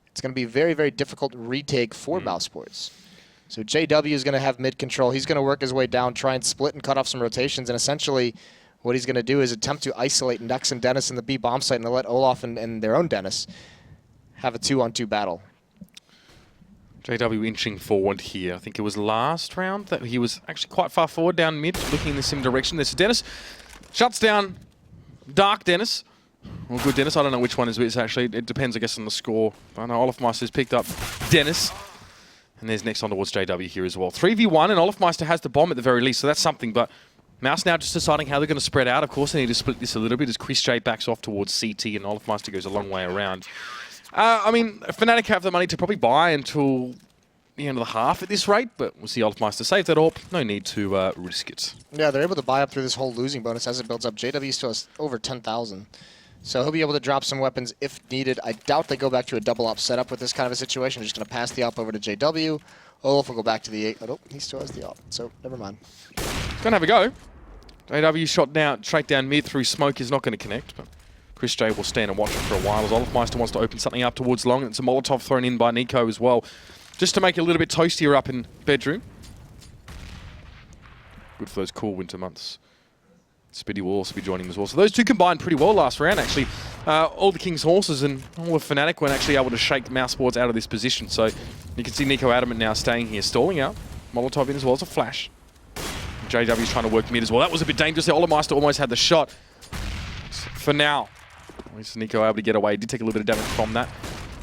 [SPEAKER 6] it's going to be very, very difficult retake for mousesports. So JW is going to have mid control. He's going to work his way down, try and split and cut off some rotations, and essentially what he's going to do is attempt to isolate Nex and Dennis in the B bomb site and let Olaf and their own Dennis have a 2-on-2 battle.
[SPEAKER 5] JW inching forward here. I think it was last round that he was actually quite far forward down mid, looking in the same direction. There's Dennis. Shuts down Dark Dennis. Or Good Dennis. I don't know which one is which, actually. It depends, I guess, on the score. I know Olafmeister's picked up Dennis. And there's next on towards JW here as well. 3v1, and Olafmeister has the bomb at the very least, so that's something. But Mouse now just deciding how they're going to spread out. Of course, they need to split this a little bit as Chris J backs off towards CT, and Olafmeister goes a long way around. I mean, Fnatic have the money to probably buy until the end of the half at this rate, but we'll see Olafmeister save that AWP. No need to risk it.
[SPEAKER 6] Yeah, they're able to buy up through this whole losing bonus as it builds up. JW still has over 10,000. So he'll be able to drop some weapons if needed. I doubt they go back to a double op setup with this kind of a situation. They're just going to pass the op over to JW. Olaf will go back to the 8. Oh, he still has the op, so never mind.
[SPEAKER 5] He's going to have a go. JW shot down, straight down mid through smoke is not going to connect, but Chris J will stand and watch it for a while as Olofmeister wants to open something up towards long, and it's a Molotov thrown in by Nico as well, just to make it a little bit toastier up in bedroom. Good for those cool winter months. Spitty will also be joining as well. So those two combined pretty well last round, actually. All the King's Horses and all of Fnatic weren't actually able to shake mousesports out of this position. So you can see Nico Adamant now staying here, stalling out. Molotov in as well as a flash. JW's trying to work mid as well. That was a bit dangerous there. Olofmeister almost had the shot. For now, at least Nico able to get away. He did take a little bit of damage from that.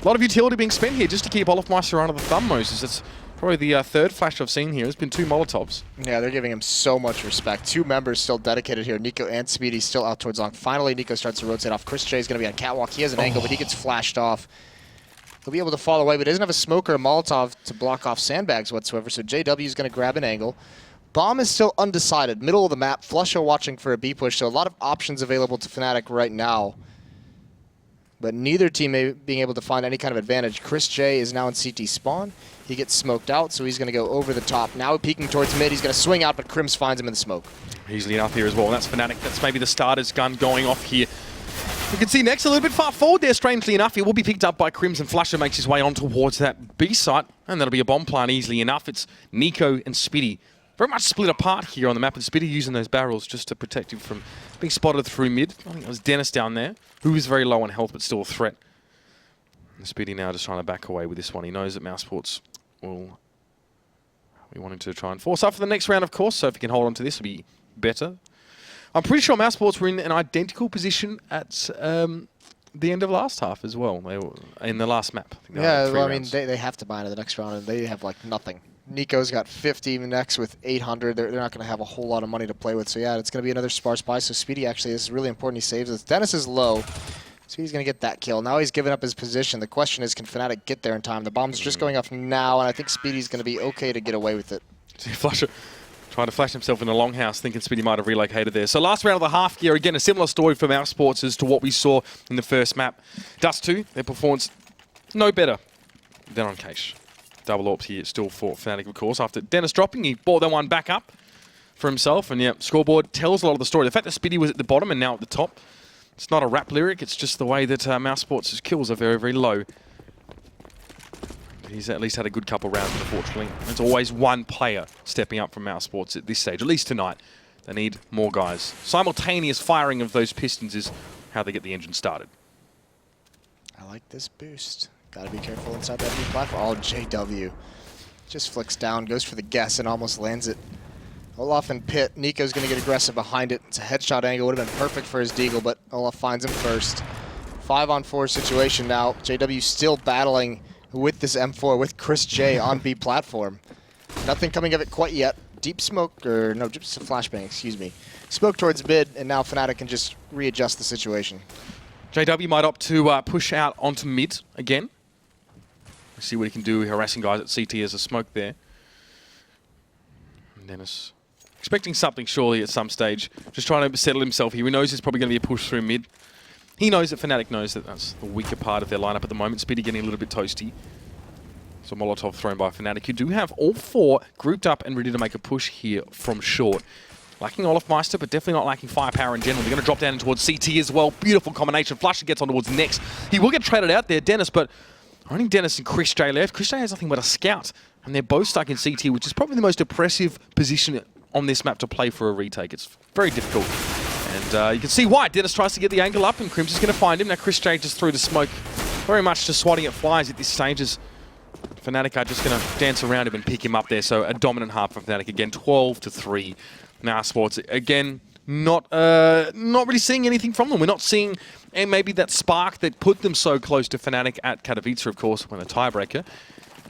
[SPEAKER 5] A lot of utility being spent here just to keep Olofmeister under the thumb, Moses. It's probably the third flash I've seen here. It's been 2 Molotovs.
[SPEAKER 6] Yeah, they're giving him so much respect. 2 members still dedicated here. Nico and Speedy still out towards long. Finally, Nico starts to rotate off. Chris J is going to be on catwalk. He has an angle, but he gets flashed off. He'll be able to fall away, but he doesn't have a smoke or a Molotov to block off sandbags whatsoever, so JW is going to grab an angle. Bomb is still undecided. Middle of the map. Flusho watching for a B push, so a lot of options available to Fnatic right now. But neither team being able to find any kind of advantage. Chris J is now in CT spawn. He gets smoked out, so he's going to go over the top. Now peeking towards mid. He's going to swing out, but Crims finds him in the smoke.
[SPEAKER 5] Easily enough here as well. And that's Fnatic. That's maybe the starter's gun going off here. You can see Nex a little bit far forward there, strangely enough. He will be picked up by Crims, and Flusher makes his way on towards that B site. And that'll be a bomb plant easily enough. It's Nico and Spitty. Very much split apart here on the map, and Spitty using those barrels just to protect him from being spotted through mid. I think it was Dennis down there, who is very low on health, but still a threat. And Spitty now just trying to back away with this one. He knows that mousesports will be wanting to try and force up for the next round, of course, so if he can hold on to this, it'll be better. I'm pretty sure mousesports were in an identical position at the end of last half as well. They were in the last map. I think
[SPEAKER 6] Yeah, well, I mean, they have to buy into the next round, and they have, like, nothing. Nico's got 50, Nex with 800. They're not going to have a whole lot of money to play with. So, yeah, it's going to be another sparse buy. So, Speedy actually is really important. He saves us. Dennis is low. Speedy's going to get that kill. Now he's given up his position. The question is, can Fnatic get there in time? The bomb's just going off now, and I think Speedy's going to be okay to get away with it.
[SPEAKER 5] Flusher trying to flash himself in a longhouse, thinking Speedy might have relocated there. So last round of the half gear, again, a similar story for mousesports as to what we saw in the first map. Dust2, their performance no better than on Cache. Double AWP here still for Fnatic, of course. After Dennis dropping, he brought that one back up for himself. And yeah, scoreboard tells a lot of the story. The fact that Speedy was at the bottom and now at the top, it's not a rap lyric. It's just the way that mousesports' kills are very, very low. He's at least had a good couple rounds, unfortunately. There's always one player stepping up from mousesports at this stage, at least tonight. They need more guys. Simultaneous firing of those pistons is how they get the engine started.
[SPEAKER 6] I like this boost. Got to be careful inside that B platform. Oh, JW. Just flicks down, goes for the guess, and almost lands it. Olaf and Pit. Nico's going to get aggressive behind it. It's a headshot angle. Would have been perfect for his deagle, but Olaf finds him first. 5-on-4 situation now. JW still battling with this M4 with Chris J on B platform. Nothing coming of it quite yet. Deep smoke, or no, just a flashbang, excuse me. Smoke towards mid, and now Fnatic can just readjust the situation.
[SPEAKER 5] JW might opt to push out onto mid again. See what he can do, harassing guys at CT as a smoke there. And Dennis expecting something surely at some stage. Just trying to settle himself here. He knows there's probably going to be a push through mid. He knows that Fnatic knows that that's the weaker part of their lineup at the moment. Speedy getting a little bit toasty. So Molotov thrown by Fnatic, who do have all 4 grouped up and ready to make a push here from short. Lacking Olofmeister, but definitely not lacking firepower in general. They're going to drop down towards CT as well. Beautiful combination. Flusher gets on towards Nex. He will get traded out there, Dennis, but only Dennis and Chris J left. Chris J has nothing but a scout, and they're both stuck in CT, which is probably the most oppressive position on this map to play for a retake. It's very difficult. And you can see why. Dennis tries to get the angle up, and Crims is going to find him. Now Chris J just threw the smoke. Very much just swatting at flies at this stage as Fnatic are just going to dance around him and pick him up there. So a dominant half for Fnatic again, 12-3. mousesports again, not really seeing anything from them. We're not seeing maybe that spark that put them so close to Fnatic at Katowice, of course, when a tiebreaker.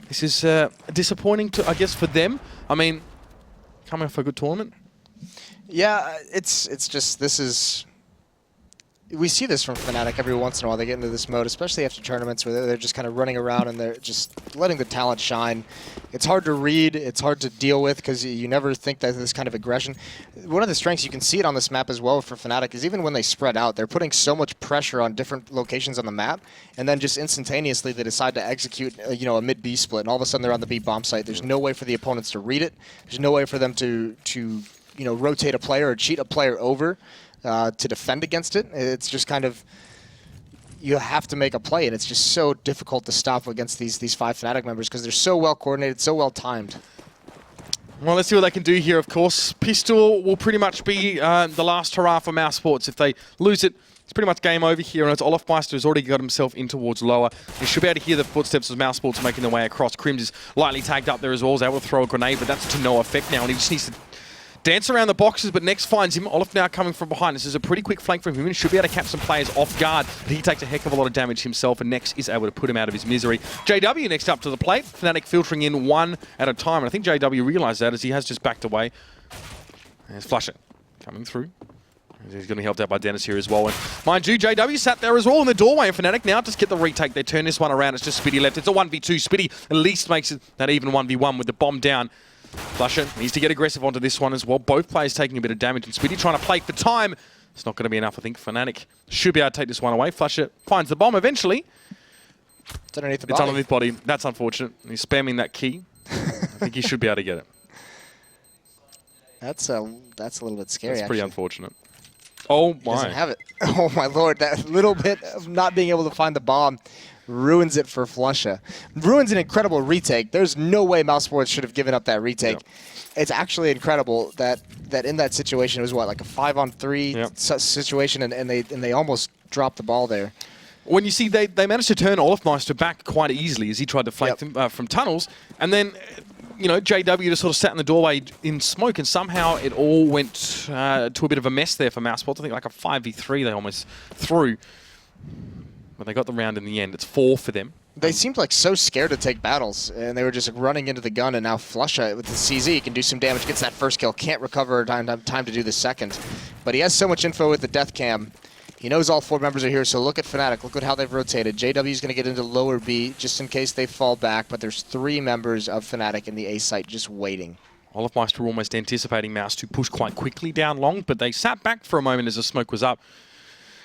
[SPEAKER 5] This is disappointing, I guess, for them. I mean, coming off a good tournament.
[SPEAKER 6] Yeah, it's just, this is... We see this from Fnatic every once in a while. They get into this mode, especially after tournaments where they're just kind of running around and they're just letting the talent shine. It's hard to read. It's hard to deal with because you never think that this kind of aggression. One of the strengths, you can see it on this map as well for Fnatic, is even when they spread out, they're putting so much pressure on different locations on the map, and then just instantaneously they decide to execute a mid-B split, and all of a sudden they're on the B bomb site. There's no way for the opponents to read it. There's no way for them to rotate a player or cheat a player over to defend against it. It's just kind of, you have to make a play, and it's just so difficult to stop against these 5 Fnatic members because they're so well coordinated, so well timed.
[SPEAKER 5] Well, let's see what they can do here, of course. Pistol will pretty much be the last hurrah for mousesports. If they lose it, it's pretty much game over here, and it's Olofmeister who's already got himself in towards lower. You should be able to hear the footsteps of mousesports making their way across. Crims is lightly tagged up there as well, is able to throw a grenade, but that's to no effect now, and he just needs to dance around the boxes, but Next finds him. Olof now coming from behind. This is a pretty quick flank from him. He should be able to catch some players off guard, but he takes a heck of a lot of damage himself, and Next is able to put him out of his misery. JW next up to the plate. Fnatic filtering in one at a time, and I think JW realised that as he has just backed away. There's Flusher coming through. He's going to be helped out by Dennis here as well. And mind you, JW sat there as well in the doorway, and Fnatic now just get the retake. They turn this one around. It's just Spitty left. It's a 1v2. Spitty at least makes it that even 1v1 with the bomb down. Flusher needs to get aggressive onto this one as well. Both players taking a bit of damage, and Spitty trying to play for time. It's not going to be enough, I think. Fnatic should be able to take this one away. Flusher finds the bomb eventually.
[SPEAKER 6] It's underneath the body.
[SPEAKER 5] It's underneath body. That's unfortunate. He's spamming that key. I think he should be able to get it.
[SPEAKER 6] That's a little bit scary.
[SPEAKER 5] That's pretty unfortunate. Oh
[SPEAKER 6] He doesn't
[SPEAKER 5] my.
[SPEAKER 6] have it. Oh my lord, that little bit of not being able to find the bomb ruins it for Flusha. Ruins an incredible retake. There's no way mousesports should have given up that retake.
[SPEAKER 5] Yep.
[SPEAKER 6] It's actually incredible that in that situation it was what, like a 5-on-3
[SPEAKER 5] Yep.
[SPEAKER 6] situation, and they almost dropped the ball there.
[SPEAKER 5] When you see they managed to turn Olofmeister back quite easily as he tried to flank them from tunnels, and then JW just sort of sat in the doorway in smoke, and somehow it all went to a bit of a mess there for mousesports. I think like a 5v3 they almost threw, but they got the round in the end. It's 4 for them.
[SPEAKER 6] They seemed like so scared to take battles, and they were just running into the gun, and now Flusha with the CZ can do some damage, gets that first kill, can't recover time to do the second. But he has so much info with the death cam. He knows all 4 members are here, so look at Fnatic. Look at how they've rotated. JW's going to get into lower B just in case they fall back, but there's 3 members of Fnatic in the A site just waiting.
[SPEAKER 5] Olofmeister were almost anticipating Mouse to push quite quickly down long, but they sat back for a moment as the smoke was up.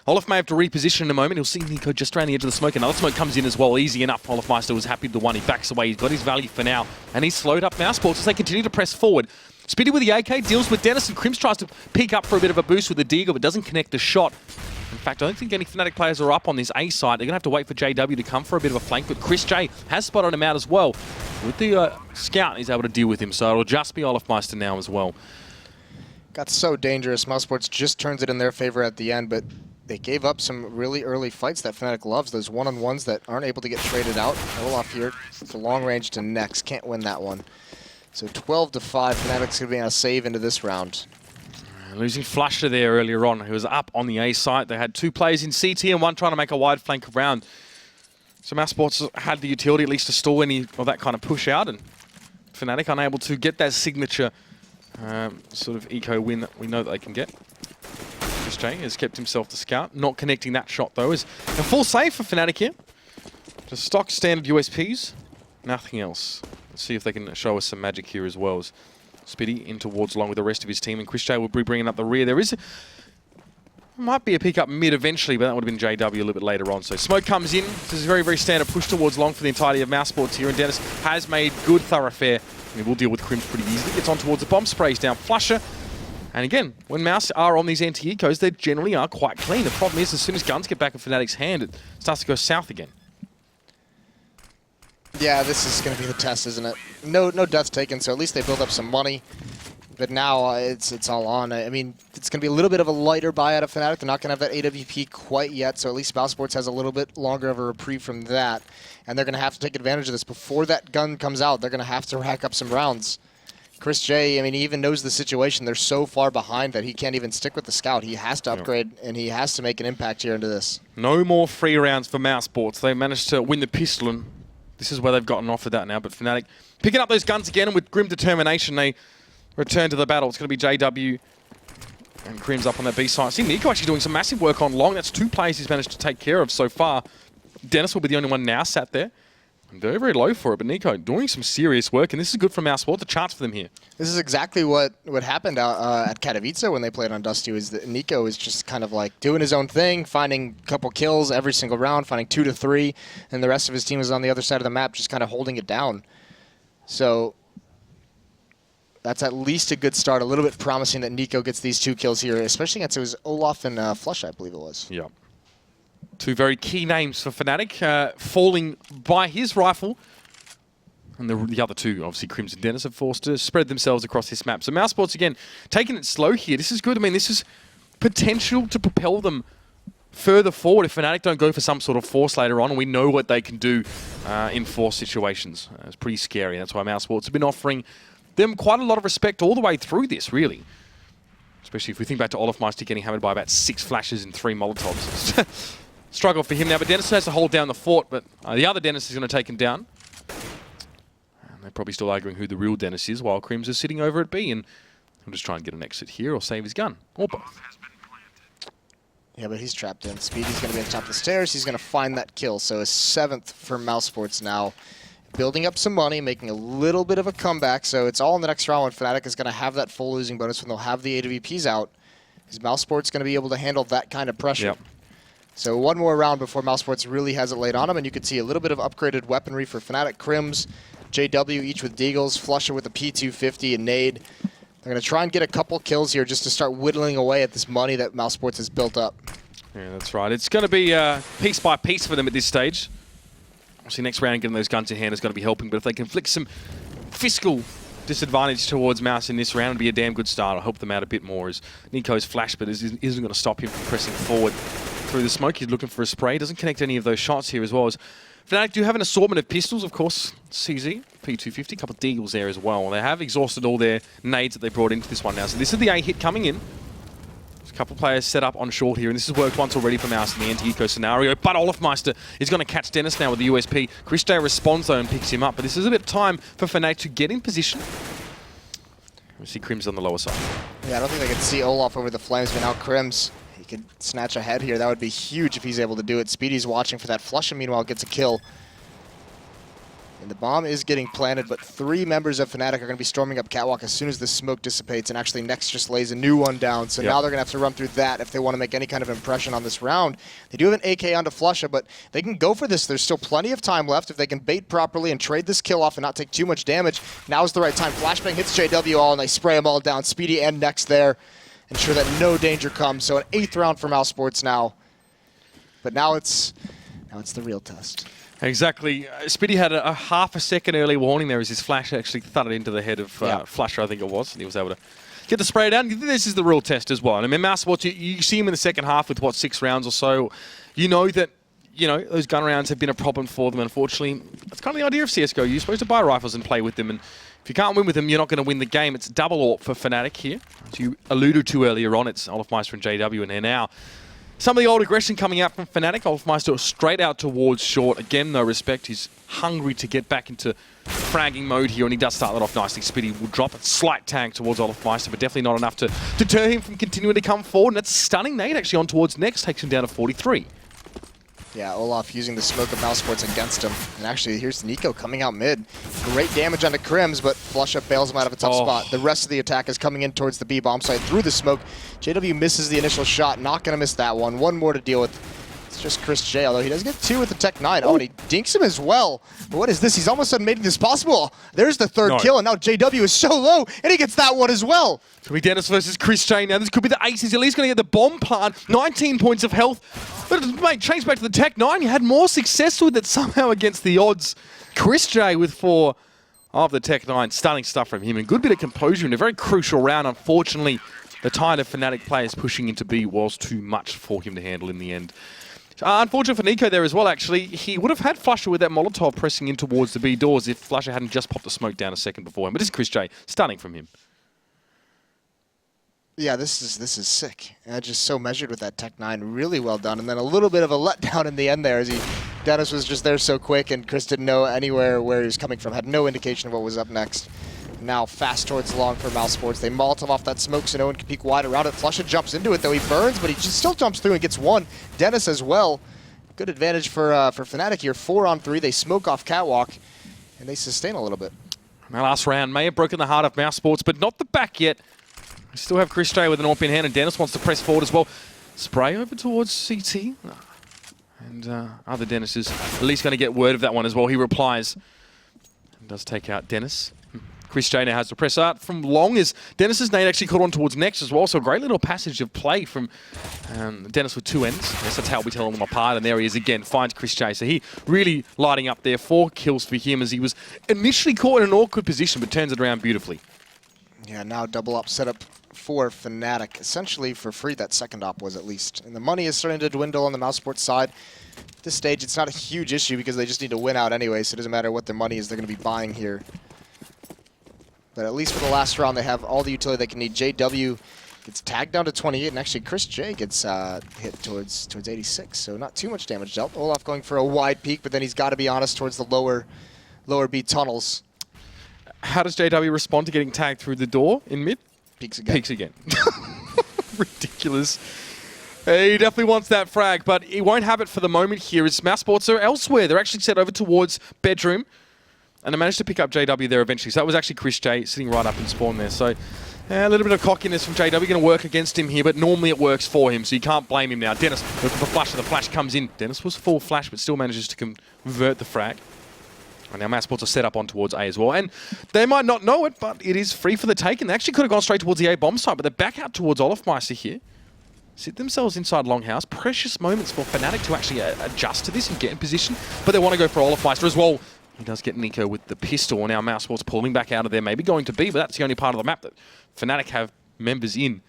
[SPEAKER 5] Olaf may have to reposition in a moment. He'll see Nico just around the edge of the smoke. Another smoke comes in as well, easy enough. Olofmeister was happy with the one. He backs away. He's got his value for now, and he's slowed up mousesports as they continue to press forward. Spitty with the AK deals with Dennis, and Crims tries to peek up for a bit of a boost with the Deagle, but doesn't connect the shot. In fact, I don't think any Fnatic players are up on this A side. They're going to have to wait for JW to come for a bit of a flank, but Chris J has spotted him out as well. With the scout, he's able to deal with him, so it'll just be Olofmeister now as well.
[SPEAKER 6] Got so dangerous. Mousesports just turns it in their favor at the end, but they gave up some really early fights that Fnatic loves. Those one-on-ones that aren't able to get traded out. Olaf here, it's a long range to Next. Can't win that one. So 12-5, Fnatic's going to be on a save into this round.
[SPEAKER 5] Losing Flusher there earlier on, who was up on the A site. They had 2 players in CT and 1 trying to make a wide flank around. So mousesports had the utility at least to stall any of that kind of push out, and Fnatic unable to get that signature sort of eco win that we know that they can get. Chris J has kept himself the scout, not connecting that shot though. Is a full save for Fnatic here. Just stock standard USPs, nothing else. Let's see if they can show us some magic here as well. As Spitty in towards along with the rest of his team, and Chris J will be bringing up the rear. There might be a pick up mid eventually, but that would have been JW a little bit later on. So smoke comes in. This is a very, very standard push towards long for the entirety of mousesports here, and Dennis has made good thoroughfare. And he will deal with Crims pretty easily. Gets on towards the bomb, sprays down Flusher. And again, when Mouse are on these anti-ecos, they generally are quite clean. The problem is, as soon as guns get back in Fnatic's hand, it starts to go south again.
[SPEAKER 6] Yeah, this is going to be the test, isn't it? No deaths taken, so at least they build up some money. But now it's all on. I mean, it's going to be a little bit of a lighter buy out of Fnatic. They're not going to have that AWP quite yet, so at least mousesports has a little bit longer of a reprieve from that. And they're going to have to take advantage of this. Before that gun comes out, they're going to have to rack up some rounds. Chris J, I mean, he even knows the situation. They're so far behind that he can't even stick with the scout. He has to upgrade, and he has to make an impact here into this.
[SPEAKER 5] No more free rounds for mousesports. They managed to win the pistol, and this is where they've gotten off of that now. But Fnatic picking up those guns again, and with grim determination, they return to the battle. It's going to be JW and Crims up on that B side. I see Nico actually doing some massive work on long. That's 2 players he's managed to take care of so far. Dennis will be the only one now sat there. Very, very low for it, but Nico doing some serious work, and this is good for mousesports. A chance for them here.
[SPEAKER 6] This is exactly what happened at Katowice when they played on Dust2, is that Nico is just kind of like doing his own thing, finding a couple kills every single round, finding 2 to 3, and the rest of his team is on the other side of the map just kind of holding it down. So that's at least a good start. A little bit promising that Nico gets these 2 kills here, especially against it was Olaf and Flush, I believe it was.
[SPEAKER 5] Yeah. 2 very key names for Fnatic, falling by his rifle. And the other 2, obviously Crimson Dennis, are forced to spread themselves across this map. So mousesports, again, taking it slow here. This is good. I mean, this is potential to propel them further forward if Fnatic don't go for some sort of force later on. And we know what they can do in force situations. It's pretty scary. That's why mousesports have been offering them quite a lot of respect all the way through this, really. Especially if we think back to Olafmeister getting hammered by about 6 flashes and 3 Molotovs. Struggle for him now, but Dennis has to hold down the fort, but the other Dennis is going to take him down. They're probably still arguing who the real Dennis is, while Crims is sitting over at B, and he'll just try and get an exit here or save his gun, or both.
[SPEAKER 6] Yeah, but he's trapped in. Speedy's going to be on top of the stairs. He's going to find that kill. So a 7th for mousesports now. Building up some money, making a little bit of a comeback. So it's all in the next round when Fnatic is going to have that full losing bonus when they'll have the AWPs out. Is mousesports going to be able to handle that kind of pressure?
[SPEAKER 5] Yep.
[SPEAKER 6] So one more round before mousesports really has it laid on him, and you can see a little bit of upgraded weaponry for Fnatic. Crims, JW, each with Deagles, Flusher with a P250 and Nade. They're going to try and get a couple kills here just to start whittling away at this money that mousesports has built up.
[SPEAKER 5] Yeah, that's right. It's going to be piece by piece for them at this stage. Obviously, next round, getting those guns in hand is going to be helping, but if they can flick some fiscal disadvantage towards Mouse in this round, it'd be a damn good start. I'll help them out a bit more as Nico's flash, but isn't going to stop him from pressing forward through the smoke. He's looking for a spray. Doesn't connect any of those shots here as well. As Fnatic do have an assortment of pistols, of course. CZ, P250, a couple of Deagles there as well. They have exhausted all their nades that they brought into this one now. So this is the A hit coming in. There's a couple of players set up on short here, and this has worked once already for Mouse in the anti-eco scenario. But Olafmeister is going to catch Dennis now with the USP. Chris Day responds though and picks him up. But this is a bit of time for Fnatic to get in position. We see Crims on the lower side.
[SPEAKER 6] Yeah, I don't think they can see Olaf over the flames, but now Crims, he could snatch ahead here. That would be huge if he's able to do it. Speedy's watching for that flush, and meanwhile gets a kill. And the bomb is getting planted, but 3 members of Fnatic are going to be storming up Catwalk as soon as the smoke dissipates, and actually Next just lays a new one down. So now they're going to have to run through that if they want to make any kind of impression on this round. They do have an AK onto Flusha, but they can go for this. There's still plenty of time left. If they can bait properly and trade this kill off and not take too much damage, now's the right time. Flashbang hits JW all, and they spray them all down. Speedy and Next there, ensure that no danger comes. So an 8th round for mousesports now. But now it's the real test.
[SPEAKER 5] Exactly. Speedy had a half a second early warning there as his flash actually thudded into the head of Flasher, I think it was, and he was able to get the spray down. This is the real test as well. And I mean, mousesports, you see him in the second half with, 6 rounds or so. You know that, those gun rounds have been a problem for them, unfortunately. That's kind of the idea of CSGO. You're supposed to buy rifles and play with them, and if you can't win with them, you're not going to win the game. It's double AWP for Fnatic here. As you alluded to earlier on, it's Olafmeister and JW, and they're now some of the old aggression coming out from Fnatic. Olafmeister straight out towards short. Again, no respect. He's hungry to get back into fragging mode here, and he does start that off nicely. Speedy will drop a slight tank towards Olafmeister, but definitely not enough to deter him from continuing to come forward. And that's a stunning nade actually on towards Next, takes him down to 43.
[SPEAKER 6] Yeah, Olaf using the smoke of mousesports against him. And actually, here's Nico coming out mid. Great damage onto Crims, but Flush Up bails him out of a tough spot. The rest of the attack is coming in towards the B bomb site through the smoke. JW misses the initial shot, not going to miss that one. One more to deal with. It's just Chris J, although he does get 2 with the Tech 9. Oh, and he dinks him as well. But what is this? He's almost sudden making this possible. There's the 3rd kill, and now JW is so low, and he gets that one as well.
[SPEAKER 5] Could be Dennis versus Chris J now. This could be the ace. He's at least going to get the bomb plant. 19 points of health. But mate, change back to the Tech 9. You had more success with it somehow against the odds. Chris J with 4 of the Tech 9. Stunning stuff from him. And good bit of composure in a very crucial round. Unfortunately, the tide of Fnatic players pushing into B was too much for him to handle in the end. Unfortunate for Nico there as well, actually. He would have had Flusher with that Molotov pressing in towards the B doors if Flusher hadn't just popped the smoke down a second before him. But this is Chris J. Stunning from him.
[SPEAKER 6] Yeah, this is sick. Just so measured with that Tech 9. Really well done. And then a little bit of a letdown in the end there as Dennis was just there so quick and Chris didn't know anywhere where he was coming from. Had no indication of what was up next. Now fast towards long for mousesports. They Molotov off that smoke so no one can peek wide around it. Flusha jumps into it though. He burns, but he just still jumps through and gets 1. Dennis as well. Good advantage for Fnatic here. 4 on 3. They smoke off Catwalk and they sustain a little bit.
[SPEAKER 5] That last round may have broken the heart of mousesports, but not the back yet. We still have Chris J with an AWP in hand, and Dennis wants to press forward as well. Spray over towards CT. And other Dennis is at least going to get word of that one as well. He replies and does take out Dennis. Chris J now has to press out from long as Dennis's nade actually caught on towards Next as well. So a great little passage of play from Dennis with 2 ends. Yes, that's how we tell them apart. And there he is again, finds Chris J. So he really lighting up there. 4 kills for him as he was initially caught in an awkward position, but turns it around beautifully.
[SPEAKER 6] Yeah, now double up setup for Fnatic. Essentially for free, that second op was at least. And the money is starting to dwindle on the mousesports side. At this stage, it's not a huge issue because they just need to win out anyway, so it doesn't matter what their money is they're going to be buying here. But at least for the last round, they have all the utility they can need. JW gets tagged down to 28, and actually Chris J gets hit towards 86, so not too much damage dealt. Olaf going for a wide peek, but then he's got to be honest towards the lower B tunnels.
[SPEAKER 5] How does JW respond to getting tagged through the door in mid?
[SPEAKER 6] Peeks again.
[SPEAKER 5] Peeks again. Ridiculous. He definitely wants that frag, but he won't have it for the moment here as mousesports are elsewhere. They're actually set over towards bedroom, and they managed to pick up JW there eventually. So that was actually Chris J sitting right up in spawn there. So a little bit of cockiness from JW, going to work against him here, but normally it works for him, so you can't blame him now. Dennis looking for flash, and the flash comes in. Dennis was full flash, but still manages to convert the frag. And now mousesports are set up on towards A as well. And they might not know it, but it is free for the taking. They actually could have gone straight towards the A bomb site, but they're back out towards Olafmeister here. Sit themselves inside Longhouse. Precious moments for Fnatic to actually adjust to this and get in position. But they want to go for Olafmeister as well. He does get Nico with the pistol. Now mousesports pulling back out of there. Maybe going to B, but that's the only part of the map that Fnatic have members in.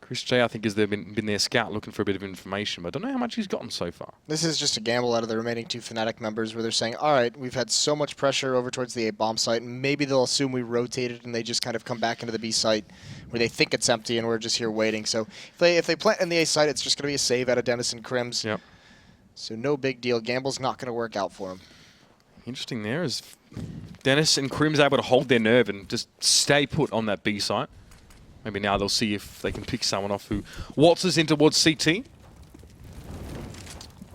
[SPEAKER 5] Chris J, I think, has been their scout looking for a bit of information, but I don't know how much he's gotten so far.
[SPEAKER 6] This is just a gamble out of the remaining 2 Fnatic members where they're saying, all right, we've had so much pressure over towards the A bomb site, and maybe they'll assume we rotated and they just kind of come back into the B site where they think it's empty and we're just here waiting. So if they plant in the A site, it's just going to be a save out of Dennis and Crims.
[SPEAKER 5] Yep.
[SPEAKER 6] So no big deal. Gamble's not going to work out for him.
[SPEAKER 5] Interesting there is Dennis and Crims able to hold their nerve and just stay put on that B site. Maybe now they'll see if they can pick someone off who waltzes in towards CT.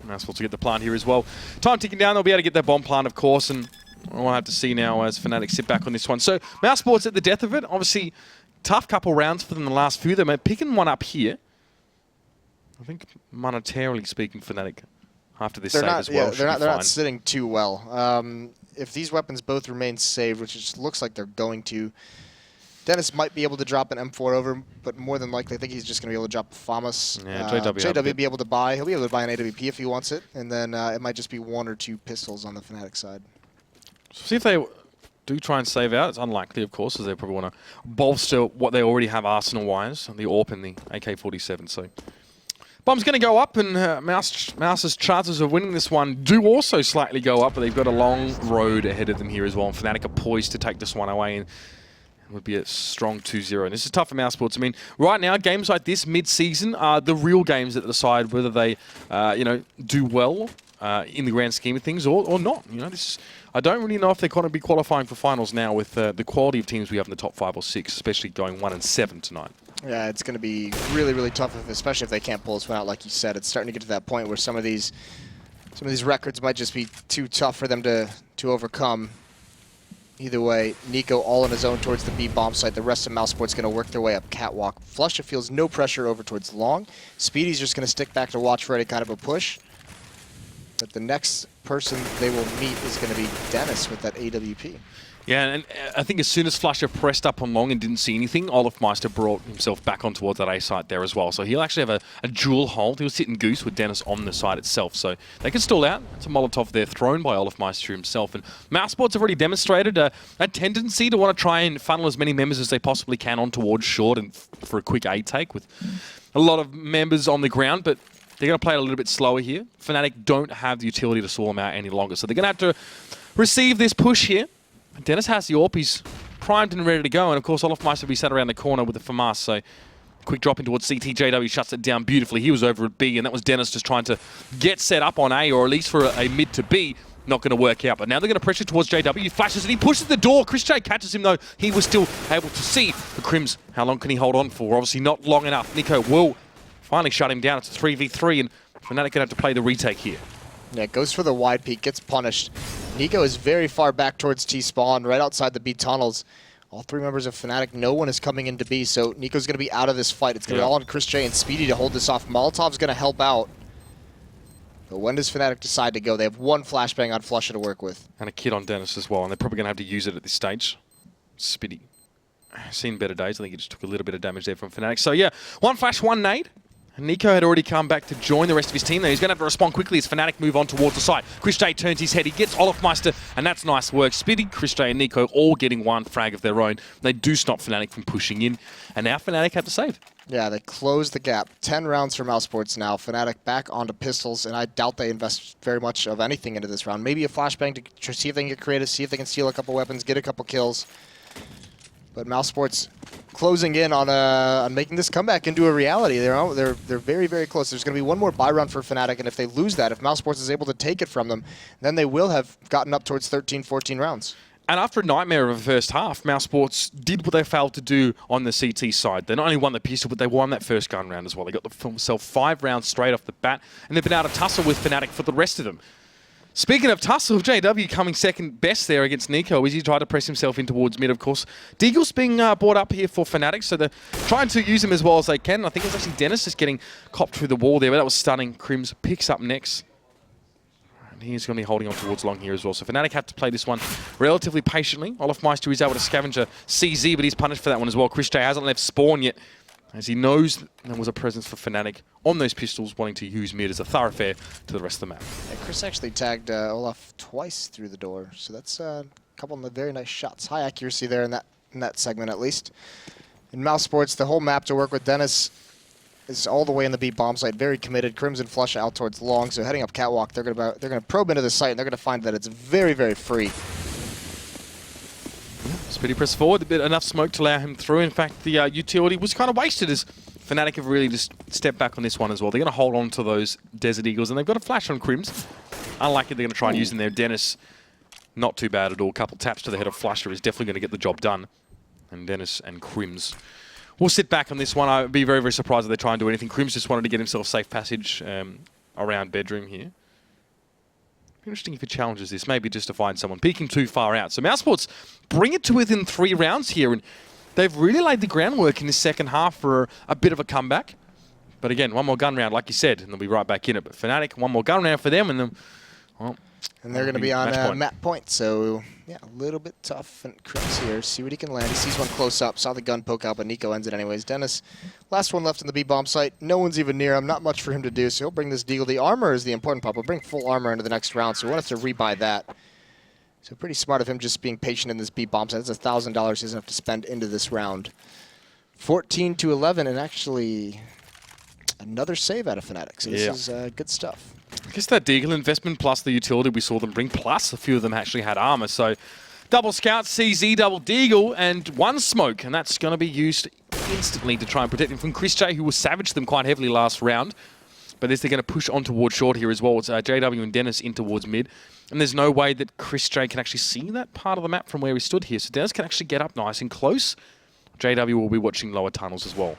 [SPEAKER 5] Mousesports to get the plant here as well. Time ticking down, they'll be able to get their bomb plant, of course, and we'll have to see now as Fnatic sit back on this one. So Mousesports at the death of it. Obviously, tough couple rounds for them in the last few. They're picking one up here. I think monetarily speaking, Fnatic after this save as well.
[SPEAKER 6] Yeah, they're not sitting too well. If these weapons both remain saved, which it just looks like they're going to, Dennis might be able to drop an M4 over, but more than likely, I think he's just going to be able to drop a FAMAS.
[SPEAKER 5] Yeah,
[SPEAKER 6] JW will be able to buy. He'll be able to buy an AWP if he wants it, and then it might just be 1 or 2 pistols on the Fnatic side.
[SPEAKER 5] So see if they do try and save out. It's unlikely, of course, as they probably want to bolster what they already have arsenal-wise, the AWP and the AK-47. So bomb's going to go up, and Mouse's chances of winning this one do also slightly go up, but they've got a long road ahead of them here as well, and Fnatic are poised to take this one away. And would be a strong 2-0. And this is tough for mousesports. I mean, right now, games like this mid-season are the real games that decide whether they, do well in the grand scheme of things or not. You know, I don't really know if they're going to be qualifying for finals now with the quality of teams we have in the top 5 or 6, especially going 1-7 tonight.
[SPEAKER 6] Yeah, it's going to be really, really tough, especially if they can't pull this one out. Like you said, it's starting to get to that point where some of these records might just be too tough for them to overcome. Either way, Nico all on his own towards the B bomb site. The rest of mousesports going to work their way up catwalk. Flusha feels no pressure over towards long. Speedy's just going to stick back to watch for any kind of a push. But the next person they will meet is going to be Dennis with that AWP.
[SPEAKER 5] Yeah, and I think as soon as Flusha pressed up on long and didn't see anything, Olafmeister brought himself back on towards that A site there as well. So he'll actually have a dual hold. He'll sit in Goose with Dennis on the site itself. So they can stall out. It's a Molotov there thrown by Olafmeister himself. And mousesports have already demonstrated a tendency to want to try and funnel as many members as they possibly can on towards short and for a quick A take with a lot of members on the ground. But they're going to play it a little bit slower here. Fnatic don't have the utility to stall them out any longer. So they're going to have to receive this push here. Dennis has the AWP, he's primed and ready to go, and of course Olafmeister will be sat around the corner with the FAMAS, so quick drop in towards CT. JW shuts it down beautifully. He was over at B, and that was Dennis just trying to get set up on A, or at least for a mid to B. Not going to work out, but now they're going to pressure towards JW. He flashes and he pushes the door. Chris J catches him, though. He was still able to see the Crims. How long can he hold on for? Obviously not long enough. Nico will finally shut him down. It's a 3v3, and Fnatic going to have to play the retake here.
[SPEAKER 6] Yeah, goes for the wide peek, gets punished. Nico is very far back towards T-spawn, right outside the B tunnels. All 3 members of Fnatic, no one is coming into B, so Nico's going to be out of this fight. It's going to be all on Chris J and Speedy to hold this off. Molotov's going to help out. But when does Fnatic decide to go? They have 1 flashbang on Flusha to work with.
[SPEAKER 5] And a kid on Dennis as well, and they're probably going to have to use it at this stage. Spitty. Seen better days. I think he just took a little bit of damage there from Fnatic. So yeah, one flash, one nade. And Nico had already come back to join the rest of his team there. He's going to have to respond quickly as Fnatic move on towards the site. Chris J turns his head. He gets Olafmeister, and that's nice work. Spitty, Chris J, and Nico all getting one frag of their own. They do stop Fnatic from pushing in, and now Fnatic have to save.
[SPEAKER 6] Yeah, they close the gap. 10 rounds for mousesports now. Fnatic back onto pistols, and I doubt they invest very much of anything into this round. Maybe a flashbang to see if they can get creative, see if they can steal a couple weapons, get a couple kills. But mousesports closing in on making this comeback into a reality. They're very, very close. There's going to be one more buy round for Fnatic, and if they lose that, if mousesports is able to take it from them, then they will have gotten up towards 13, 14 rounds.
[SPEAKER 5] And after a nightmare of a first half, mousesports did what they failed to do on the CT side. They not only won the pistol, but they won that first gun round as well. They got themselves 5 rounds straight off the bat, and they've been able to tussle with Fnatic for the rest of them. Speaking of tussle, JW coming second best there against Nico as he tried to press himself in towards mid, of course. Deagle's being brought up here for Fnatic, so they're trying to use him as well as they can. I think it was actually Dennis just getting copped through the wall there, but that was stunning. Crims picks up next. And he's going to be holding on towards long here as well. So Fnatic have to play this one relatively patiently. Olafmeister is able to scavenge a CZ, but he's punished for that one as well. Chris J hasn't left spawn yet, as he knows there was a presence for Fnatic on those pistols, wanting to use mid as a thoroughfare to the rest of the map.
[SPEAKER 6] Yeah, Chris actually tagged Olaf twice through the door, so that's a couple of very nice shots. High accuracy there in that segment, at least. In mousesports, the whole map to work with Dennis is all the way in the B bomb site, very committed. Crimson flush out towards long, so heading up catwalk, they're gonna probe into the site, and they're gonna find that it's very, very free.
[SPEAKER 5] Spitty press forward, a bit enough smoke to allow him through. In fact, the utility was kind of wasted as Fnatic have really just stepped back on this one as well. They're going to hold on to those Desert Eagles, and they've got a flash on Crims. Unlikely they're going to try and use them there. Dennis, not too bad at all. Couple taps to the head of Flasher is definitely going to get the job done. And Dennis and Crims will sit back on this one. I would be very, very surprised if they try and do anything. Crims just wanted to get himself safe passage around bedroom here. Interesting if he challenges this, maybe just to find someone peeking too far out. So mousesports bring it to within 3 rounds here, and they've really laid the groundwork in the second half for a bit of a comeback. But again, one more gun round, like you said, and they'll be right back in it. But Fnatic, one more gun round for them, and then, well,
[SPEAKER 6] and they're going to be on map point, so yeah, a little bit tough. And Crims here, see what he can land. He sees one close up, saw the gun poke out, but Nico ends it anyways. Dennis, last one left in the B bomb site. No one's even near him. Not much for him to do, so he'll bring this Deagle. The armor is the important part. We'll bring full armor into the next round, so we want us to rebuy that. So pretty smart of him just being patient in this B bomb site. That's $1,000 he doesn't have to spend into this round. 14-11, and actually another save out of Fnatic. So this is good stuff.
[SPEAKER 5] I guess that Deagle investment plus the utility we saw them bring, plus a few of them actually had armor. So double scout, CZ, double Deagle, and one smoke. And that's going to be used instantly to try and protect him from Chris J, who was savaged them quite heavily last round. But they're going to push on towards short here as well. It's JW and Dennis in towards mid. And there's no way that Chris J can actually see that part of the map from where he stood here. So Dennis can actually get up nice and close. JW will be watching lower tunnels as well.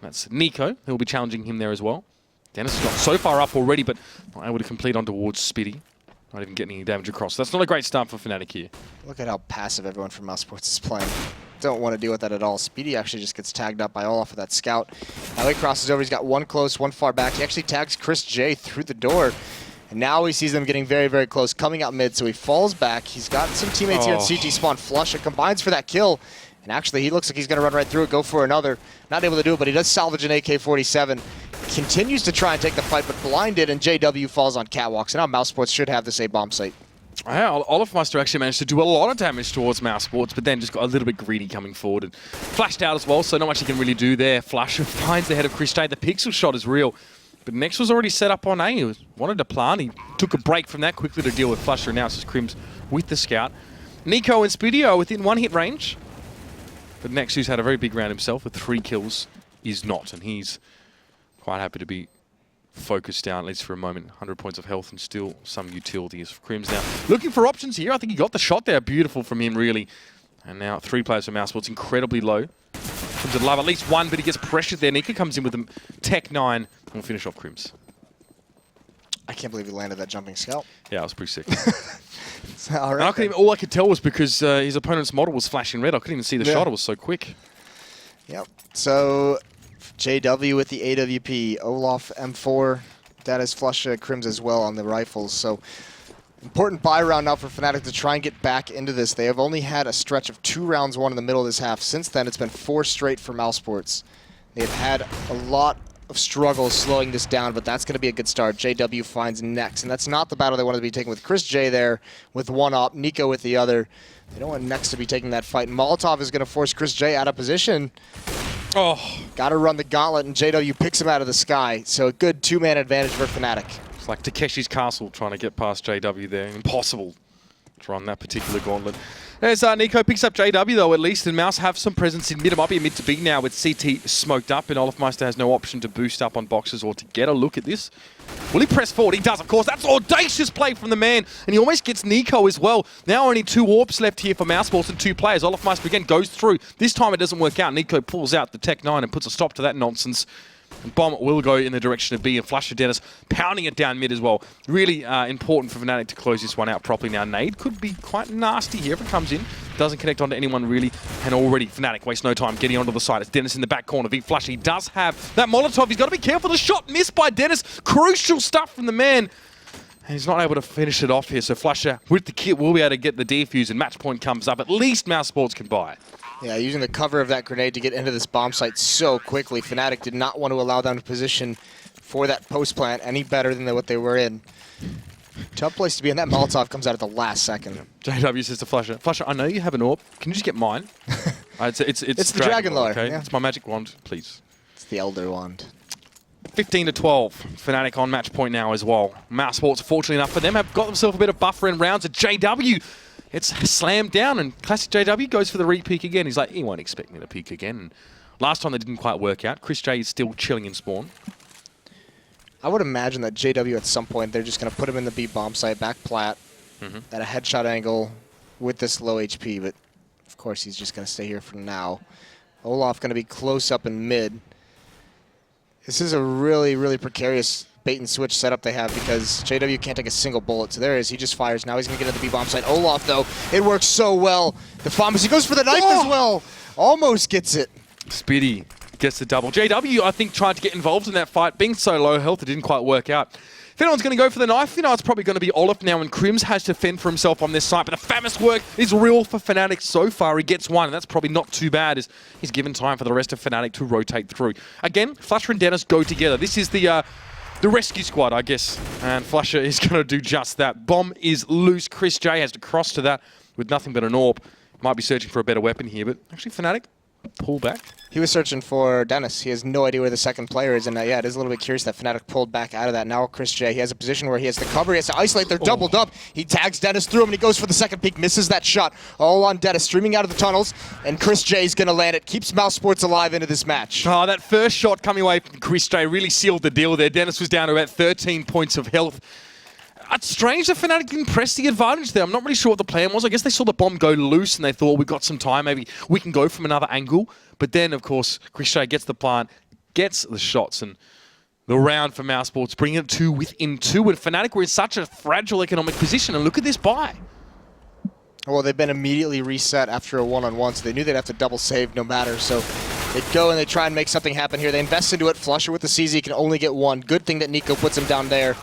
[SPEAKER 5] That's Nico, who will be challenging him there as well. Dennis has got so far up already, but not able to complete on towards Spitty. Not even getting any damage across. That's not a great start for Fnatic here.
[SPEAKER 6] Look at how passive everyone from mousesports is playing. Don't want to deal with that at all. Speedy actually just gets tagged up by Olaf with that scout. Now he crosses over. He's got one close, one far back. He actually tags Chris J through the door. And now he sees them getting very, very close, coming out mid. So he falls back. He's got some teammates here at CT spawn. Flush and combines for that kill. And actually, he looks like he's going to run right through it, go for another. Not able to do it, but he does salvage an AK-47. Continues to try and take the fight, but blinded, and JW falls on catwalk. So now mousesports should have this A-bomb site.
[SPEAKER 5] Yeah, Olafmeister actually managed to do a lot of damage towards mousesports, but then just got a little bit greedy coming forward and flashed out as well, so not much he can really do there. Flasher finds the head of Chris J. The pixel shot is real, but Nex was already set up on A. He wanted to plant. He took a break from that quickly to deal with Flasher. Now it's just Crims with the scout. Nico and Spitty are within 1 hit range, but Nex, who's had a very big round himself with 3 kills, is not, and he's quite happy to be focused down, at least for a moment. 100 points of health and still some utilities for Crims now. Looking for options here. I think he got the shot there. Beautiful from him, really. And now 3 players for mousesports, incredibly low. Crims would love at least one, but he gets pressured there. Nico comes in with a Tech 9 and will finish off Crims.
[SPEAKER 6] I can't believe he landed that jumping scout.
[SPEAKER 5] Yeah, it was pretty sick.
[SPEAKER 6] All right,
[SPEAKER 5] all I could tell was because his opponent's model was flashing red. I couldn't even see the shot. It was so quick.
[SPEAKER 6] Yep. So JW with the AWP, Olaf M4, that is Flush Crims as well on the rifles. So Important buy round now for Fnatic to try and get back into this. They have only had a stretch of 2 rounds won in the middle of this half. Since then, it's been 4 straight for mousesports. They've had a lot of struggles slowing this down, but that's going to be a good start. JW finds Nex, and that's not the battle they wanted to be taking with Chris J there with one op, Nico with the other. They don't want Nex to be taking that fight. Molotov is going to force Chris J out of position.
[SPEAKER 5] Oh,
[SPEAKER 6] Got to run the gauntlet, and JW picks him out of the sky. So a good 2-man advantage for Fnatic.
[SPEAKER 5] it's like Takeshi's Castle trying to get past JW there. Impossible to run that particular gauntlet. There's Nico picks up JW though, at least, and Mouse have some presence in mid. It might be a mid to B now with CT smoked up, and Olafmeister has no option to boost up on boxes or to get a look at this. Will he press forward? He does, of course. That's audacious play from the man, and he almost gets Nico as well. Now only 2 AWPs left here for mousesports and 2 players. Olafmeister again goes through. This time it doesn't work out. Nico pulls out the Tech 9 and puts a stop to that nonsense. And Bomb will go in the direction of B, and Flusher Dennis pounding it down mid as well. Really important for Fnatic to close this one out properly now. Nade could be quite nasty here if it comes in. Doesn't connect onto anyone really, and already Fnatic waste no time getting onto the side. It's Dennis in the back corner. V-Flush, he does have that Molotov. He's got to be careful. The shot missed by Dennis. Crucial stuff from the man. And he's not able to finish it off here. So Flusher with the kit will be able to get the defuse, and match point comes up. At least mousesports can buy it.
[SPEAKER 6] Yeah, using the cover of that grenade to get into this bomb site so quickly. Fnatic did not want to allow them to position for that post plant any better than what they were in. Tough place to be, and that Molotov comes out at the last second.
[SPEAKER 5] JW says to Flusher, Flusher, I know you have an AWP. Can you just get mine? It's
[SPEAKER 6] the Dragon Lore,
[SPEAKER 5] okay?
[SPEAKER 6] yeah.
[SPEAKER 5] It's my magic wand, please.
[SPEAKER 6] It's the Elder Wand.
[SPEAKER 5] 15-12. Fnatic on match point now as well. mousesports, fortunately enough for them, have got themselves a bit of buffer in rounds. At JW, it's slammed down, and classic JW goes for the re-peek again. He's like, he won't expect me to peek again. And last time they didn't quite work out. Chris J is still chilling in spawn.
[SPEAKER 6] I would imagine that JW at some point, they're just going to put him in the B bomb site, back plat, at a headshot angle with this low HP, but of course he's just going to stay here for now. Olaf going to be close up in mid. This is a really, really precarious bait and switch setup they have because JW can't take a single bullet. So there he is. He just fires. Now he's going to get into the B bomb site. Olaf, though, it works so well. The Famas, he goes for the knife as well. Almost gets it.
[SPEAKER 5] Speedy gets the double. JW, I think, tried to get involved in that fight. Being so low health, it didn't quite work out. If anyone's going to go for the knife, it's probably going to be Olaf now, and Crims has to fend for himself on this side. But the Famas work is real for Fnatic so far. He gets one, and that's probably not too bad as he's given time for the rest of Fnatic to rotate through. Again, Flusher and Dennis go together. This is the rescue squad, I guess, and Flusher is going to do just that. Bomb is loose. Chris J has to cross to that with nothing but an AWP. Might be searching for a better weapon here, but actually Fnatic pull back.
[SPEAKER 6] He was searching for Dennis. He has no idea where the second player is, and yeah, it is a little bit curious that Fnatic pulled back out of that. Now Chris J, he has a position where he has to cover, he has to isolate, they're doubled up. He tags Dennis through him, and he goes for the second peek, misses that shot. All on Dennis, streaming out of the tunnels, and Chris J's gonna land it. Keeps mousesports alive into this match.
[SPEAKER 5] Oh, that first shot coming away from Chris J really sealed the deal there. Dennis was down to about 13 points of health. It's strange that Fnatic didn't press the advantage there. I'm not really sure what the plan was. I guess they saw the bomb go loose and they thought, we've got some time, maybe we can go from another angle. But then, of course, Chris J gets the plant, gets the shots, and the round for mousesports, bringing it to within 2. And Fnatic were in such a fragile economic position, and look at this buy.
[SPEAKER 6] Well, they've been immediately reset after a one-on-one, so they knew they'd have to double save no matter. So they go and they try and make something happen here. They invest into it. Flusher with the CZ can only get one. Good thing that Nico puts him down there.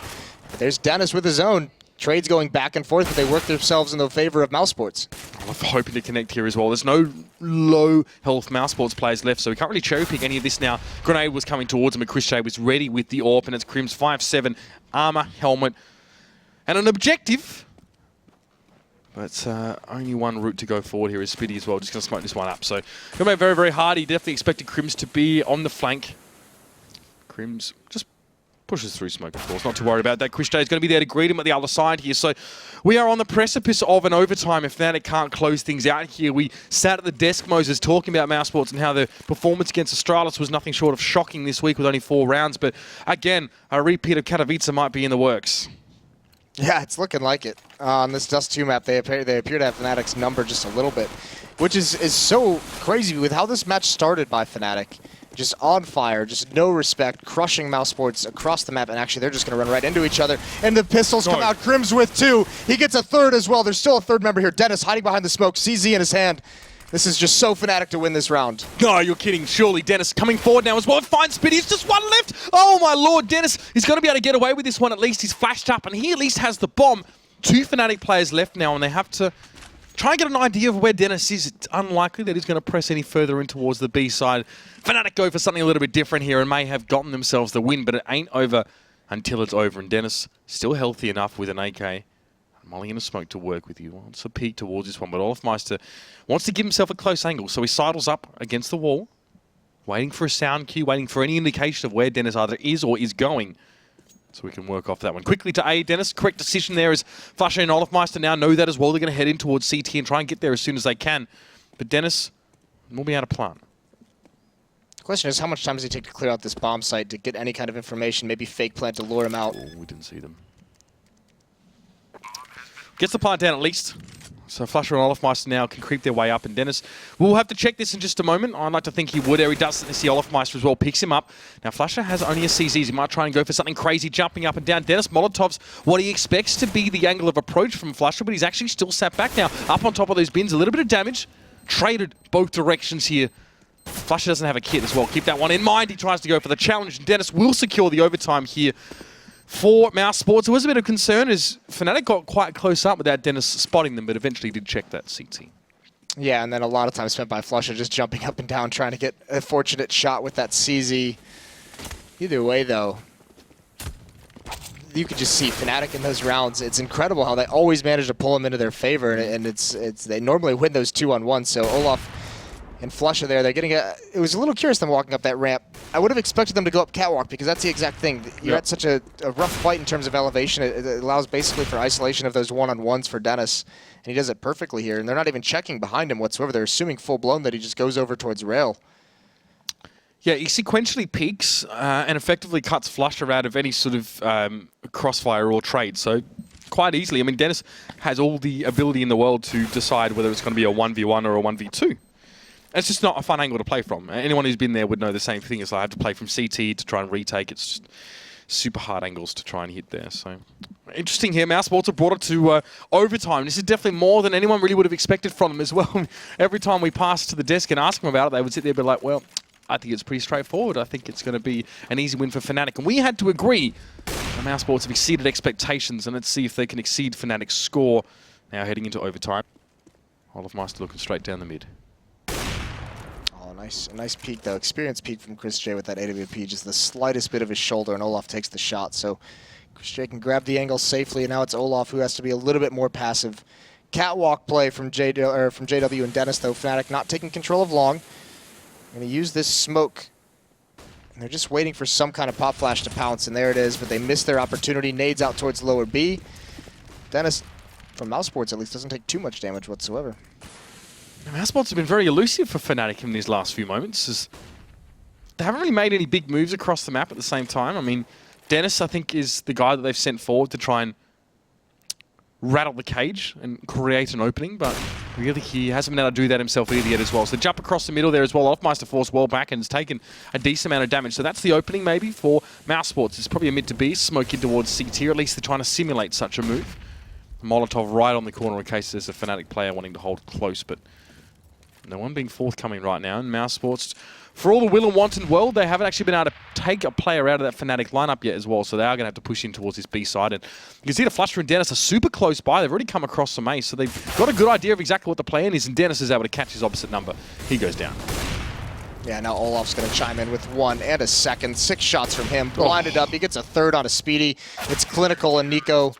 [SPEAKER 6] There's Dennis with his own. Trades going back and forth, but they work themselves in the favor of mousesports.
[SPEAKER 5] I'm hoping to connect here as well. There's no low health mousesports players left, so we can't really cherry pick any of this now. Grenade was coming towards him, and Chris J was ready with the AWP, and it's Crims 5-7, armor, helmet, and an objective. But only one route to go forward here is Spitty as well. Just going to smoke this one up. So going to make it very, very hard. He definitely expected Crims to be on the flank. Crims just pushes through smoke, of course. Not too worried about that. Chris J is going to be there to greet him at the other side here. So we are on the precipice of an overtime if Fnatic can't close things out here. We sat at the desk, Moses, talking about mousesports and how the performance against Astralis was nothing short of shocking this week with only 4 rounds. But again, a repeat of Katowice might be in the works.
[SPEAKER 6] Yeah, it's looking like it. On this Dust2 map, they appear to have Fnatic's number just a little bit, which is so crazy with how this match started by Fnatic. Just on fire, just no respect, crushing mousesports across the map, and actually they're just going to run right into each other. And the pistols come out. Crims with 2. He gets a third as well. There's still a third member here. Dennis hiding behind the smoke, CZ in his hand. This is just so Fnatic to win this round.
[SPEAKER 5] No, you're kidding. Surely Dennis coming forward now as well. Finds Spitty. It's just one left. Oh, my Lord. Dennis is going to be able to get away with this one at least. He's flashed up, and he at least has the bomb. 2 Fnatic players left now, and they have to try and get an idea of where Dennis is. It's unlikely that he's going to press any further in towards the B side. Fnatic go for something a little bit different here and may have gotten themselves the win, but it ain't over until it's over. And Dennis still healthy enough with an AK. Molly and a smoke to work with you. Wants a peek towards this one, but Olafmeister wants to give himself a close angle, so he sidles up against the wall, waiting for a sound cue, waiting for any indication of where Dennis either is or is going. So we can work off that one. Quickly to A, Dennis. Correct decision there as Flasher and Olafmeister now know that as well. They're going to head in towards CT and try and get there as soon as they can. But Dennis will be out of plant.
[SPEAKER 6] The question is, how much time does it take to clear out this bomb site to get any kind of information, maybe fake plant to lure him out?
[SPEAKER 5] Oh, we didn't see them. Gets the plant down at least. So Flasher and Olafmeister now can creep their way up, and Dennis will have to check this in just a moment. I'd like to think he would. There he does see Olafmeister as well, picks him up. Now Flasher has only a CZs. He might try and go for something crazy, jumping up and down. Dennis Molotov's what he expects to be the angle of approach from Flasher, but he's actually still sat back now. Up on top of those bins, a little bit of damage. Traded both directions here. Flasher doesn't have a kit as well. Keep that one in mind. He tries to go for the challenge, and Dennis will secure the overtime here for mousesports. It was a bit of concern as Fnatic got quite close up without Dennis spotting them, but eventually did check that CT.
[SPEAKER 6] Yeah, and then a lot of time spent by Flusher just jumping up and down, trying to get a fortunate shot with that CZ. Either way, though, you could just see Fnatic in those rounds. It's incredible how they always manage to pull them into their favor, and they normally win those 2-on-1. So Olaf and Flusher there, they're getting a... It was a little curious them walking up that ramp. I would have expected them to go up catwalk because that's the exact thing. You're at such a rough fight in terms of elevation. It allows basically for isolation of those one-on-ones for Dennis. And he does it perfectly here. And they're not even checking behind him whatsoever. They're assuming full-blown that he just goes over towards rail.
[SPEAKER 5] Yeah, he sequentially peaks and effectively cuts Flusher out of any sort of crossfire or trade. So quite easily. I mean, Dennis has all the ability in the world to decide whether it's going to be a 1v1 or a 1v2. It's just not a fun angle to play from. Anyone who's been there would know the same thing. Is I have to play from CT to try and retake. It's just super hard angles to try and hit there. So interesting here. mousesports have brought it to overtime. This is definitely more than anyone really would have expected from them as well. Every time we pass to the desk and ask them about it, they would sit there and be like, well, I think it's pretty straightforward. I think it's going to be an easy win for Fnatic. And we had to agree the mousesports have exceeded expectations. And let's see if they can exceed Fnatic's score now heading into overtime. Olafmeister looking straight down the mid.
[SPEAKER 6] A nice peek, though. Experienced peek from Chris J with that AWP. Just the slightest bit of his shoulder, and Olaf takes the shot. So Chris J can grab the angle safely, and now it's Olaf who has to be a little bit more passive. Catwalk play from JW and Dennis, though. Fnatic not taking control of long. Going to use this smoke. And they're just waiting for some kind of pop flash to pounce, and there it is. But they missed their opportunity. Nades out towards lower B. Dennis, from mousesports at least, doesn't take too much damage whatsoever.
[SPEAKER 5] mousesports have been very elusive for Fnatic in these last few moments. They haven't really made any big moves across the map at the same time. I mean, Dennis, I think, is the guy that they've sent forward to try and rattle the cage and create an opening, but really he hasn't been able to do that himself either yet as well. So jump across the middle there as well. Olafmeister forced well back and has taken a decent amount of damage. So that's the opening maybe for mousesports. It's probably a mid to B, smoke in towards CT, or at least they're trying to simulate such a move. Molotov right on the corner in case there's a Fnatic player wanting to hold close, but no one being forthcoming right now. And mousesports, for all the will and want in the world, they haven't actually been able to take a player out of that Fnatic lineup yet as well, so they are going to have to push in towards this B side. And you can see the Flusher and Dennis are super close by. They've already come across some ace, so they've got a good idea of exactly what the plan is, and Dennis is able to catch his opposite number. He goes down.
[SPEAKER 6] Yeah, now Olaf's going to chime in with 1 and a second. 6 shots from him. Blinded up. He gets a third on a Speedy. It's clinical, and Nico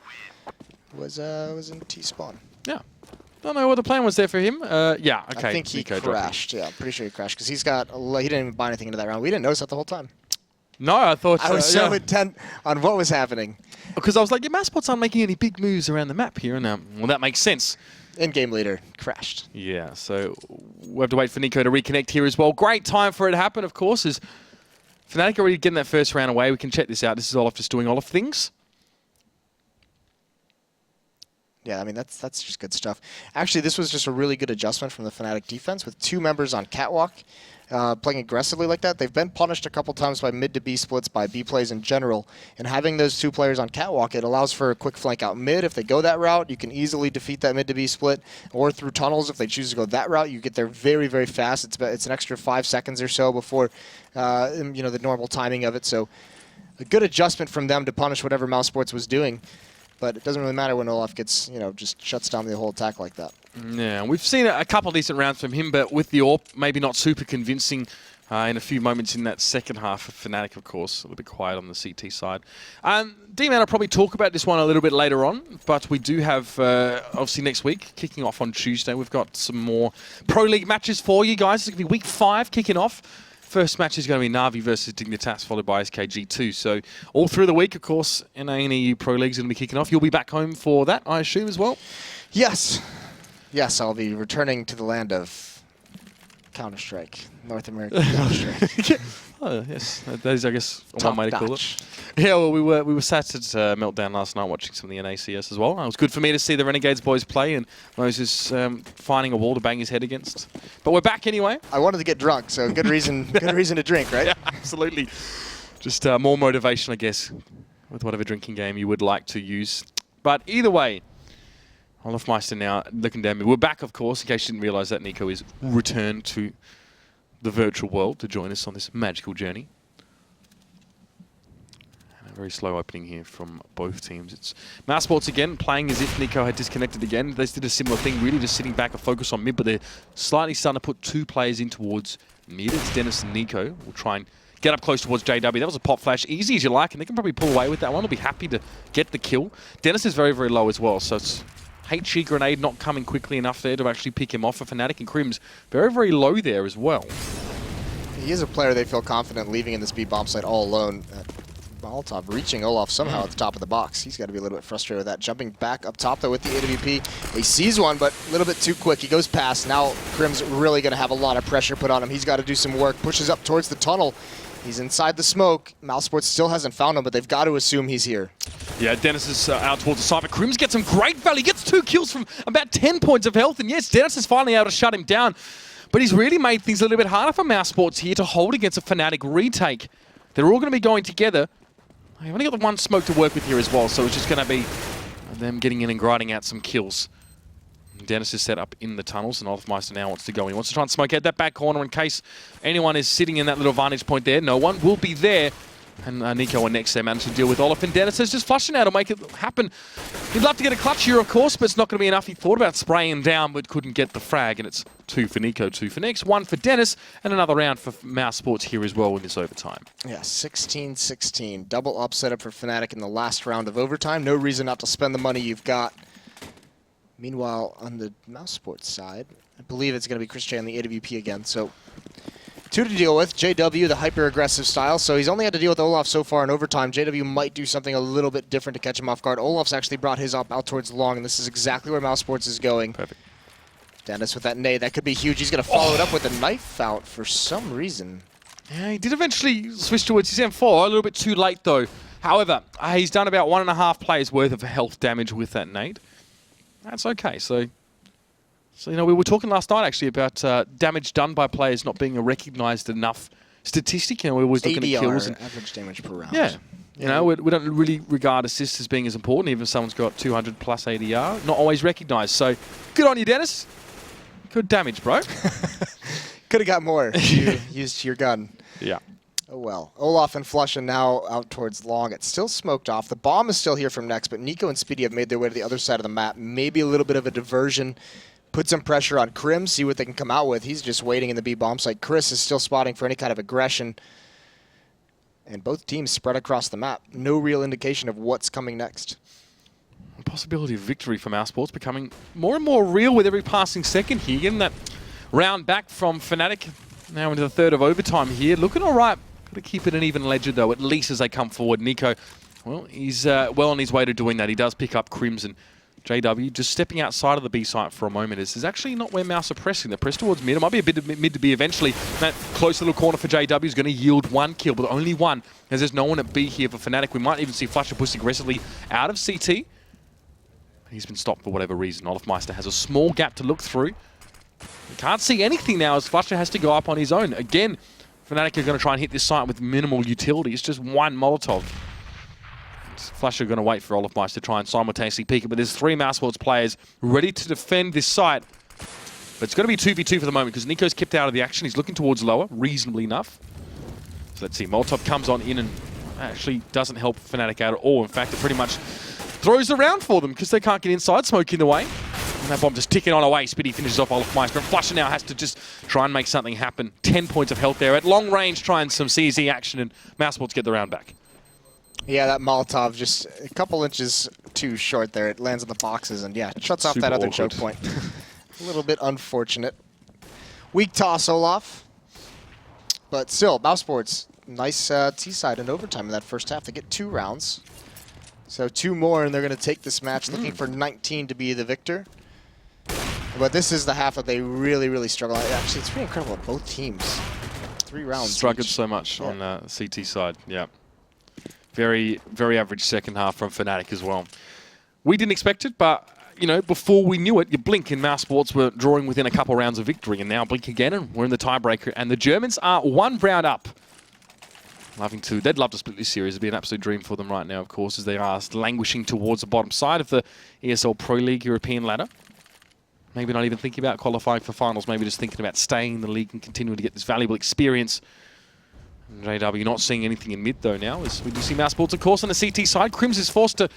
[SPEAKER 6] was in T-spawn.
[SPEAKER 5] Yeah. Don't know what the plan was there for him. Yeah, okay.
[SPEAKER 6] I think he
[SPEAKER 5] Nico
[SPEAKER 6] crashed. Yeah, I'm pretty sure he crashed because he didn't even buy anything into that round. We didn't notice that the whole time.
[SPEAKER 5] No, I thought...
[SPEAKER 6] I was so intent on what was happening.
[SPEAKER 5] Because I was like, yeah, mousesports aren't making any big moves around the map here. And well, that makes sense.
[SPEAKER 6] In-game leader crashed.
[SPEAKER 5] Yeah, so we have to wait for Nico to reconnect here as well. Great time for it to happen, of course, as Fnatic already getting that first round away. We can check this out. This is Olaf just doing Olaf things.
[SPEAKER 6] Yeah, I mean, that's just good stuff. Actually, this was just a really good adjustment from the Fnatic defense with 2 members on catwalk playing aggressively like that. They've been punished a couple times by mid to B splits, by B plays in general. And having those 2 players on catwalk, it allows for a quick flank out mid. If they go that route, you can easily defeat that mid to B split. Or through tunnels, if they choose to go that route, you get there very, very fast. It's an extra 5 seconds or so before the normal timing of it. So a good adjustment from them to punish whatever mousesports was doing. but it doesn't really matter when Olaf gets, just shuts down the whole attack like that.
[SPEAKER 5] Yeah, we've seen a couple of decent rounds from him, but with the AWP, maybe not super convincing in a few moments in that second half of Fnatic, of course. A little bit quiet on the CT side. D-Man will probably talk about this one a little bit later on, but we do have, obviously next week, kicking off on Tuesday, we've got some more Pro League matches for you guys. It's going to be week 5 kicking off. First match is going to be Na'Vi versus Dignitas, followed by SKG2. So all through the week, of course, NA and EU Pro League is going to be kicking off. You'll be back home for that, I assume, as well?
[SPEAKER 6] Yes. Yes, I'll be returning to the land of Counter-Strike, North American Counter-Strike.
[SPEAKER 5] Oh, yes. That is, I guess,
[SPEAKER 6] Top
[SPEAKER 5] one way to call
[SPEAKER 6] notch.
[SPEAKER 5] it. Yeah, well, we were sat at Meltdown last night watching some of the NACS as well. It was good for me to see the Renegades boys play and Moses finding a wall to bang his head against. But we're back anyway.
[SPEAKER 6] I wanted to get drunk, so good reason to drink, right?
[SPEAKER 5] Yeah, absolutely. Just more motivation, I guess, with whatever drinking game you would like to use. But either way, Olafmeister now looking down me. We're back, of course, in case you didn't realise that Nico is returned to the virtual world to join us on this magical journey. And a very slow opening here from both teams. It's mousesports again, playing as if Nico had disconnected again. They did a similar thing, really just sitting back and focus on mid, but they're slightly starting to put 2 players in towards mid. It's Dennis and Nico. We'll try and get up close towards JW. That was a pop flash, easy as you like, and they can probably pull away with that one. They'll be happy to get the kill. Dennis is very, very low as well, so it's HE grenade not coming quickly enough there to actually pick him off for Fnatic, and Crim's very, very low there as well.
[SPEAKER 6] He is a player they feel confident leaving in this B bomb site all alone. Molotov reaching Olaf somehow at the top of the box. He's got to be a little bit frustrated with that. Jumping back up top though with the AWP. He sees one, but a little bit too quick. He goes past. Now Crim's really going to have a lot of pressure put on him. He's got to do some work. Pushes up towards the tunnel. He's inside the smoke. mousesports still hasn't found him, but they've got to assume he's here.
[SPEAKER 5] Yeah, Dennis is out towards the side, but Crims gets some great value. He gets 2 kills from about 10 points of health, and yes, Dennis is finally able to shut him down. But he's really made things a little bit harder for mousesports here to hold against a Fnatic retake. They're all going to be going together. They've only got the 1 smoke to work with here as well, so it's just going to be them getting in and grinding out some kills. Dennis is set up in the tunnels, and Olafmeister now wants to go in. He wants to try and smoke out that back corner in case anyone is sitting in that little vantage point there. No one will be there. And Nico and Next, they managed to deal with Olaf, and Dennis is just flushing out to make it happen. He'd love to get a clutch here, of course, but it's not going to be enough. He thought about spraying him down, but couldn't get the frag, and it's 2 for Nico, 2 for Next, 1 for Dennis, and another round for mousesports here as well in this overtime.
[SPEAKER 6] Yeah, 16-16. Double up setup for Fnatic in the last round of overtime. No reason not to spend the money you've got. Meanwhile, on the mousesports side, I believe it's going to be Chris J on the AWP again, so 2 to deal with. JW, the hyper-aggressive style, so he's only had to deal with Olaf so far in overtime. JW might do something a little bit different to catch him off guard. Olaf's actually brought his up out towards long, and this is exactly where mousesports is going.
[SPEAKER 5] Perfect.
[SPEAKER 6] Dennis with that nade, that could be huge. He's going to follow it up with a knife out for some reason.
[SPEAKER 5] Yeah, he did eventually switch towards his M4, a little bit too late though. However, he's done about 1.5 plays worth of health damage with that nade. That's okay, so you know, we were talking last night actually about damage done by players not being a recognised enough statistic. You know, we're always looking
[SPEAKER 6] ADR,
[SPEAKER 5] at kills and
[SPEAKER 6] average damage per round.
[SPEAKER 5] yeah, you know, we don't really regard assists as being as important, even if someone's got 200 plus ADR. Not always recognised. So good on you, Dennis. Good damage, bro.
[SPEAKER 6] Could have got more if you used your gun.
[SPEAKER 5] Yeah.
[SPEAKER 6] Oh well. Olaf and Flushin now out towards long. It's still smoked off. The bomb is still here from Next, but Nico and Speedy have made their way to the other side of the map. Maybe a little bit of a diversion. Put some pressure on Crim, see what they can come out with. He's just waiting in the B bomb site. Chris is still spotting for any kind of aggression. And both teams spread across the map. No real indication of what's coming next.
[SPEAKER 5] The possibility of victory for mousesports becoming more and more real with every passing second here. Getting that round back from Fnatic. Now into the 3rd of overtime here. Looking all right. Got to keep it an even ledger, though, at least as they come forward. Nico, well, he's well on his way to doing that. He does pick up Crimson. JW just stepping outside of the B site for a moment. This is actually not where Mouse are pressing. They're pressed towards mid. It might be a bit of mid to B eventually. That close little corner for JW is going to yield 1 kill, but only 1, as there's no one at B here for Fnatic. We might even see Flusher push aggressively out of CT. He's been stopped for whatever reason. Olafmeister has a small gap to look through. We can't see anything now as Flusher has to go up on his own. Again, Fnatic are going to try and hit this site with minimal utility. It's just 1 Molotov. Flusher are going to wait for Olafmeister to try and simultaneously peek it, but there's 3 mousesports players ready to defend this site. But it's going to be 2v2 for the moment because Nico's kept out of the action. He's looking towards lower, reasonably enough. So let's see, Molotov comes on in and actually doesn't help Fnatic out at all. In fact, it pretty much throws around for them because they can't get inside, smoke in the way. And that bomb just ticking on away. Spitty finishes off Olofmeister, and Flusher now has to just try and make something happen. 10 points of health there. At long range, trying some CZ action, and mousesports get the round back.
[SPEAKER 6] Yeah, that Molotov just a couple inches too short there. It lands on the boxes and, yeah, shuts off that other choke point. A little bit unfortunate. Weak toss, Olaf. But still, mousesports, nice T-side in overtime in that first half. They get 2 rounds. So 2 more, and they're going to take this match, looking for 19 to be the victor. But this is the half that they really, really struggle. Actually, it's pretty incredible at both teams. 3 rounds
[SPEAKER 5] Struggled
[SPEAKER 6] each.
[SPEAKER 5] so much on the CT side, yeah. Very, very average second half from Fnatic as well. We didn't expect it, but, you know, before we knew it, you blink and mousesports were drawing within a couple rounds of victory, and now blink again, and we're in the tiebreaker, and the Germans are 1 round up. They'd love to split this series. It'd be an absolute dream for them right now, of course, as they are languishing towards the bottom side of the ESL Pro League European ladder. Maybe not even thinking about qualifying for finals, maybe just thinking about staying in the league and continuing to get this valuable experience. And JW not seeing anything in mid, though, now, as we do see mousesports, of course, on the CT side. Crims is forced to,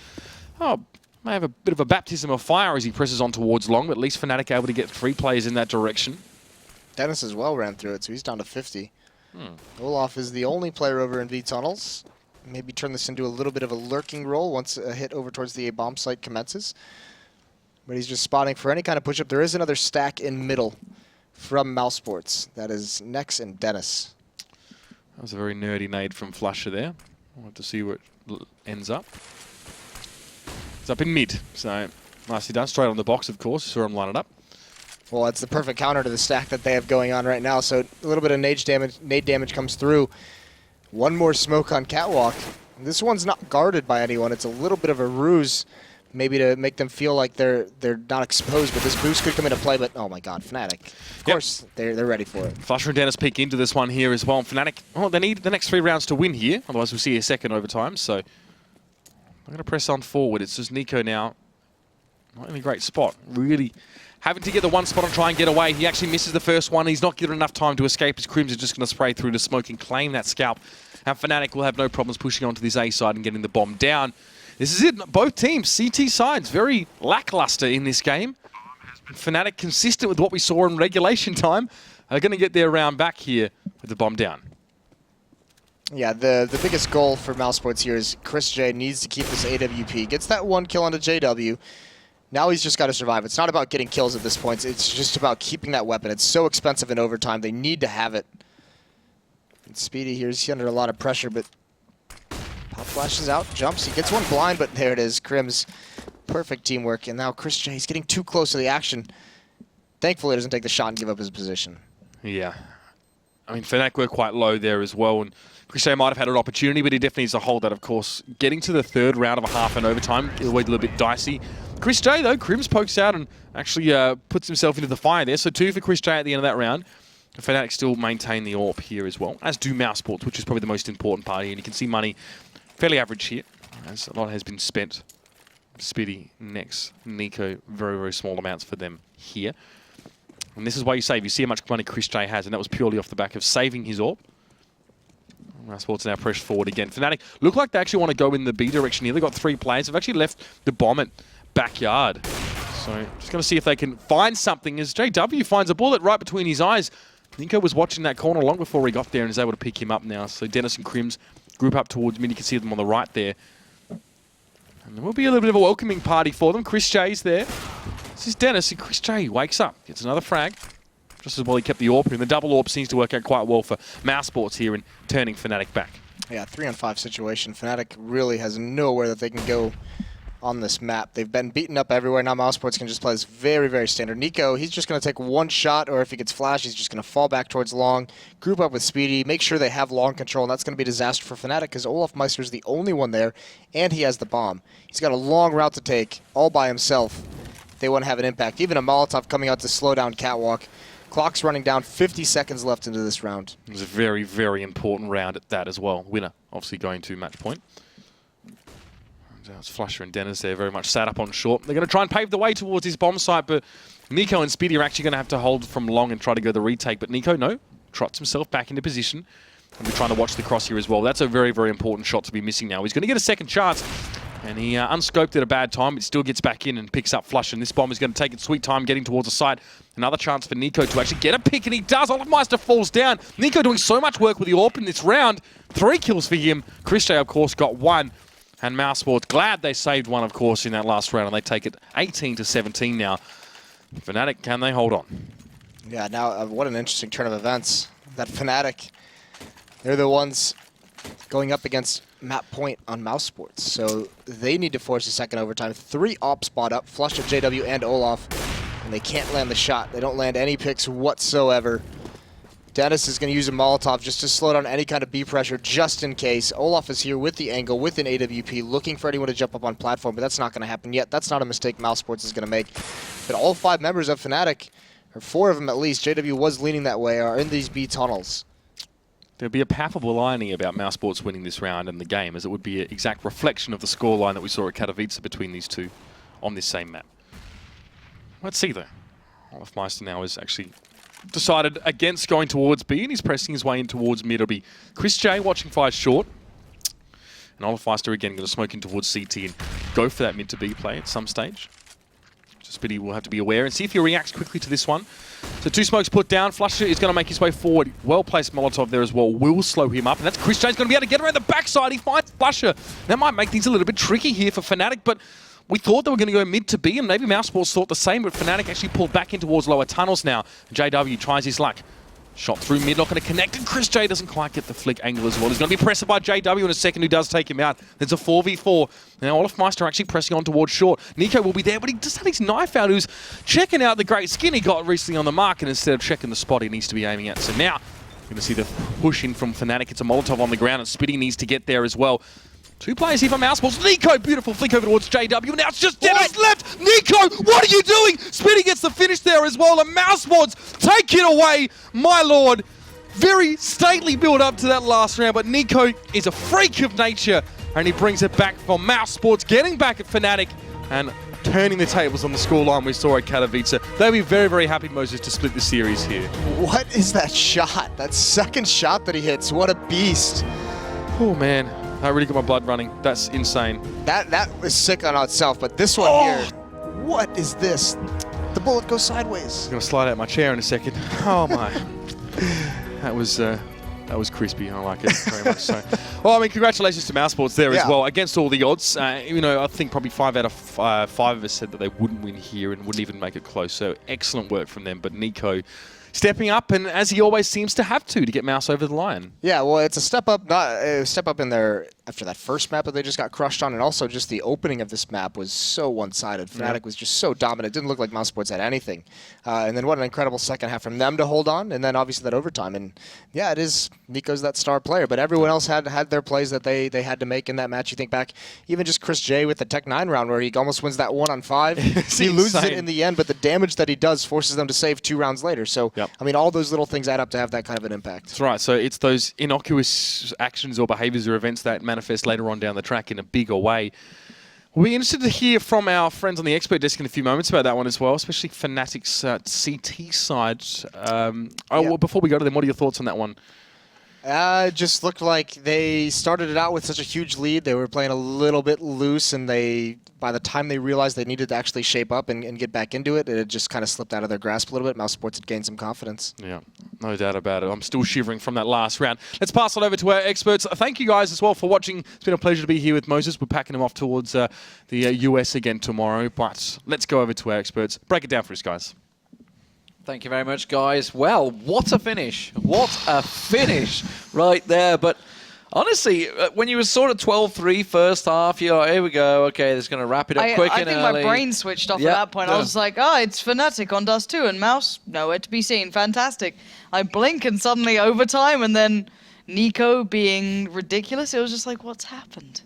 [SPEAKER 5] may have a bit of a baptism of fire as he presses on towards long, but at least Fnatic able to get 3 players in that direction.
[SPEAKER 6] Dennis as well ran through it, so he's down to 50. Olaf is the only player over in V tunnels. Maybe turn this into a little bit of a lurking role once a hit over towards the A bomb site commences. But he's just spotting for any kind of push-up. There is another stack in middle from mousesports. That is Nex and Dennis.
[SPEAKER 5] That was a very nerdy nade from Flusher there. We'll have to see where it ends up. It's up in mid, so nicely done. Straight on the box, of course. Saw him line it up.
[SPEAKER 6] Well, it's the perfect counter to the stack that they have going on right now. So a little bit of nade damage comes through. 1 more smoke on Catwalk. This one's not guarded by anyone. It's a little bit of a ruse, maybe to make them feel like they're not exposed. But this boost could come into play. But oh my God, Fnatic! Of course, they're ready for it.
[SPEAKER 5] Flusher and Dennis peek into this one here as well. Fnatic, they need the next 3 rounds to win here. Otherwise, we'll see a second overtime. So I'm going to press on forward. It's just Nico now. Not in a great spot. Really having to get the 1 spot and try and get away. He actually misses the first one. He's not given enough time to escape. His Crims is just going to spray through to smoke and claim that scalp. And Fnatic will have no problems pushing onto this A side and getting the bomb down. This is it. Both teams, CT sides, very lackluster in this game. Fnatic, consistent with what we saw in regulation time, are going to get their round back here with the bomb down.
[SPEAKER 6] Yeah, the biggest goal for mousesports here is Chris J needs to keep this AWP. Gets that 1 kill onto JW. Now he's just got to survive. It's not about getting kills at this point. It's just about keeping that weapon. It's so expensive in overtime. They need to have it. And Speedy here is under a lot of pressure, but pop flashes out, jumps. He gets 1 blind, but there it is. Crims, perfect teamwork. And now Chris J, he's getting too close to the action. Thankfully, he doesn't take the shot and give up his position.
[SPEAKER 5] Yeah. I mean, Fnatic were quite low there as well, and Chris J might have had an opportunity, but he definitely needs to hold that, of course. Getting to the 3rd round of a half in overtime is always a little bit dicey. Chris J, though, Crims pokes out and actually puts himself into the fire there. So 2 for Chris J at the end of that round. Fnatic still maintain the AWP here as well, as do mousesports, which is probably the most important part here. And you can see money fairly average here, as a lot has been spent. Spitty, Nex, Nico, very, very small amounts for them here. And this is why you save. You see how much money Chris J has, and that was purely off the back of saving his AWP. mousesports now pushed forward again. Fnatic look like they actually want to go in the B direction here. They've got 3 players. They've actually left the bomb at backyard. So just going to see if they can find something as JW finds a bullet right between his eyes. Nico was watching that corner long before he got there and is able to pick him up now. So Dennis and Crims group up towards mid. You can see them on the right there. And there will be a little bit of a welcoming party for them. Chris J's there. This is Dennis, and Chris J wakes up, gets another frag. Just as well he kept the AWP, and the double AWP seems to work out quite well for mousesports here in turning Fnatic back.
[SPEAKER 6] Yeah, 3-on-5 situation. Fnatic really has nowhere that they can go on this map. They've been beaten up everywhere. Now mousesports can just play this very, very standard. Nico, he's just going to take 1 shot, or if he gets flashed, he's just going to fall back towards long, group up with Speedy, make sure they have long control, and that's going to be a disaster for Fnatic because Olofmeister's the only one there, and he has the bomb. He's got a long route to take all by himself. They want to have an impact. Even a Molotov coming out to slow down Catwalk. Clock's running down, 50 seconds left into this round.
[SPEAKER 5] It was a very, very important round at that as well. Winner, obviously, going to match point. It's Flusher and Dennis there, very much sat up on short. They're going to try and pave the way towards his bomb site, but Nico and Speedy are actually going to have to hold from long and try to go the retake. But Nico, no, trots himself back into position. And we're trying to watch the cross here as well. That's a very, very important shot to be missing now. He's going to get a second chance. And he unscoped at a bad time, but still gets back in and picks up Flush. And this bomb is going to take its sweet time getting towards the side. Another chance for Nico to actually get a pick, and he does. Olofmeister falls down. Nico doing so much work with the AWP in this round. 3 kills for him. Chris J, of course, got 1. And mousesports, glad they saved 1, of course, in that last round. And they take it 18-17 now. Fnatic, can they hold on?
[SPEAKER 6] Yeah, now what an interesting turn of events. That Fnatic, they're the ones going up against map point on mousesports. So they need to force a second overtime. 3 op spot up, flushed at JW and Olaf. And they can't land the shot. They don't land any picks whatsoever. Dennis is going to use a Molotov just to slow down any kind of B pressure just in case. Olaf is here with the angle, with an AWP, looking for anyone to jump up on platform, but that's not going to happen yet. That's not a mistake mousesports is going to make. But all 5 members of Fnatic, or 4 of them at least, JW was leaning that way, are in these B tunnels.
[SPEAKER 5] There'd be a palpable irony about mousesports winning this round and the game, as it would be an exact reflection of the scoreline that we saw at Katowice between these two on this same map. Let's see though. Olofmeister now is actually decided against going towards B, and he's pressing his way in towards mid. It'll be Chris J watching 5 short. And Olofmeister again going to smoke in towards CT and go for that mid to B play at some stage. Just Biddy will have to be aware and see if he reacts quickly to this one. So 2 smokes put down. Flusher is going to make his way forward. Well-placed Molotov there as well. Will slow him up. And that's Chris J's going to be able to get around the backside. He finds Flusher. That might make things a little bit tricky here for Fnatic, but we thought they were going to go mid to B, and maybe mousesports thought the same, but Fnatic actually pulled back in towards lower tunnels now. JW tries his luck. Shot through mid, not going to connect, and Chris J doesn't quite get the flick angle as well. He's going to be pressed by JW in a second, who does take him out. There's a 4v4. Now Olofmeister actually pressing on towards short. Nico will be there, but he just had his knife out. Who's checking out the great skin he got recently on the mark, and instead of checking the spot he needs to be aiming at. So now, you're going to see the push in from Fnatic. It's a Molotov on the ground, and Spitty needs to get there as well. 2 players here for mousesports. Nico, beautiful flick over towards JW. Now it's just Dennis left. Nico, what are you doing? Spitty gets the finish there as well, and mousesports take it away. My lord, very stately build up to that last round, but Nico is a freak of nature, and he brings it back for mousesports, getting back at Fnatic and turning the tables on the scoreline we saw at Katowice. They'll be very, very happy, Moses, to split the series here.
[SPEAKER 6] What is that shot? That second shot that he hits, what a beast.
[SPEAKER 5] Oh man. That really got my blood running. That's insane.
[SPEAKER 6] That was sick on itself, but this one here, what is this? The bullet goes sideways.
[SPEAKER 5] I'm gonna slide out my chair in a second. Oh my. That was crispy. I like it very much so. Well, I mean, congratulations to mousesports there as well. Against all the odds, you know, I think probably 5 out of 5 of us said that they wouldn't win here and wouldn't even make it close. So excellent work from them. But Nico stepping up, and as he always seems to have to get Mouse over the line. Yeah,
[SPEAKER 6] well, it's a step up, not a step up in there after that first map that they just got crushed on, and also just the opening of this map was so one-sided. Fnatic was just so dominant. It didn't look like mousesports had anything. And then what an incredible second half from them to hold on, and then obviously that overtime. And yeah, it is Nico's that star player, but everyone else had their plays that they had to make in that match. You think back, even just Chris J with the Tech 9 round where he almost wins that 1-on-5. He loses it in the end, but the damage that he does forces them to save 2 rounds later. So, I mean, all those little things add up to have that kind of an impact.
[SPEAKER 5] That's right. So it's those innocuous actions or behaviors or events that manifest later on down the track in a bigger way. We'll be interested to hear from our friends on the expert desk in a few moments about that one as well, especially Fnatic's CT side. Well, before we go to them, what are your thoughts on that one?
[SPEAKER 6] It just looked like they started it out with such a huge lead. They were playing a little bit loose, and by the time they realized they needed to actually shape up and get back into it, it had just kind of slipped out of their grasp a little bit. mousesports had gained some confidence. Yeah,
[SPEAKER 5] no doubt about it. I'm still shivering from that last round. Let's pass it over to our experts. Thank you guys as well for watching. It's been a pleasure to be here with Moses. We're packing him off towards the US again tomorrow, but let's go over to our experts. Break it down for us, guys.
[SPEAKER 2] Thank you very much, guys. Well, what a finish. What a finish right there. But honestly, when you were sort of 12-3 first half, you're like, here we go. Okay, this is going to wrap it up quick and early.
[SPEAKER 3] I think my brain switched off at that point. I was like, it's Fnatic on Dust2 and Mouse, nowhere to be seen. Fantastic. I blink and suddenly overtime, and then Nico being ridiculous. It was just like, what's happened?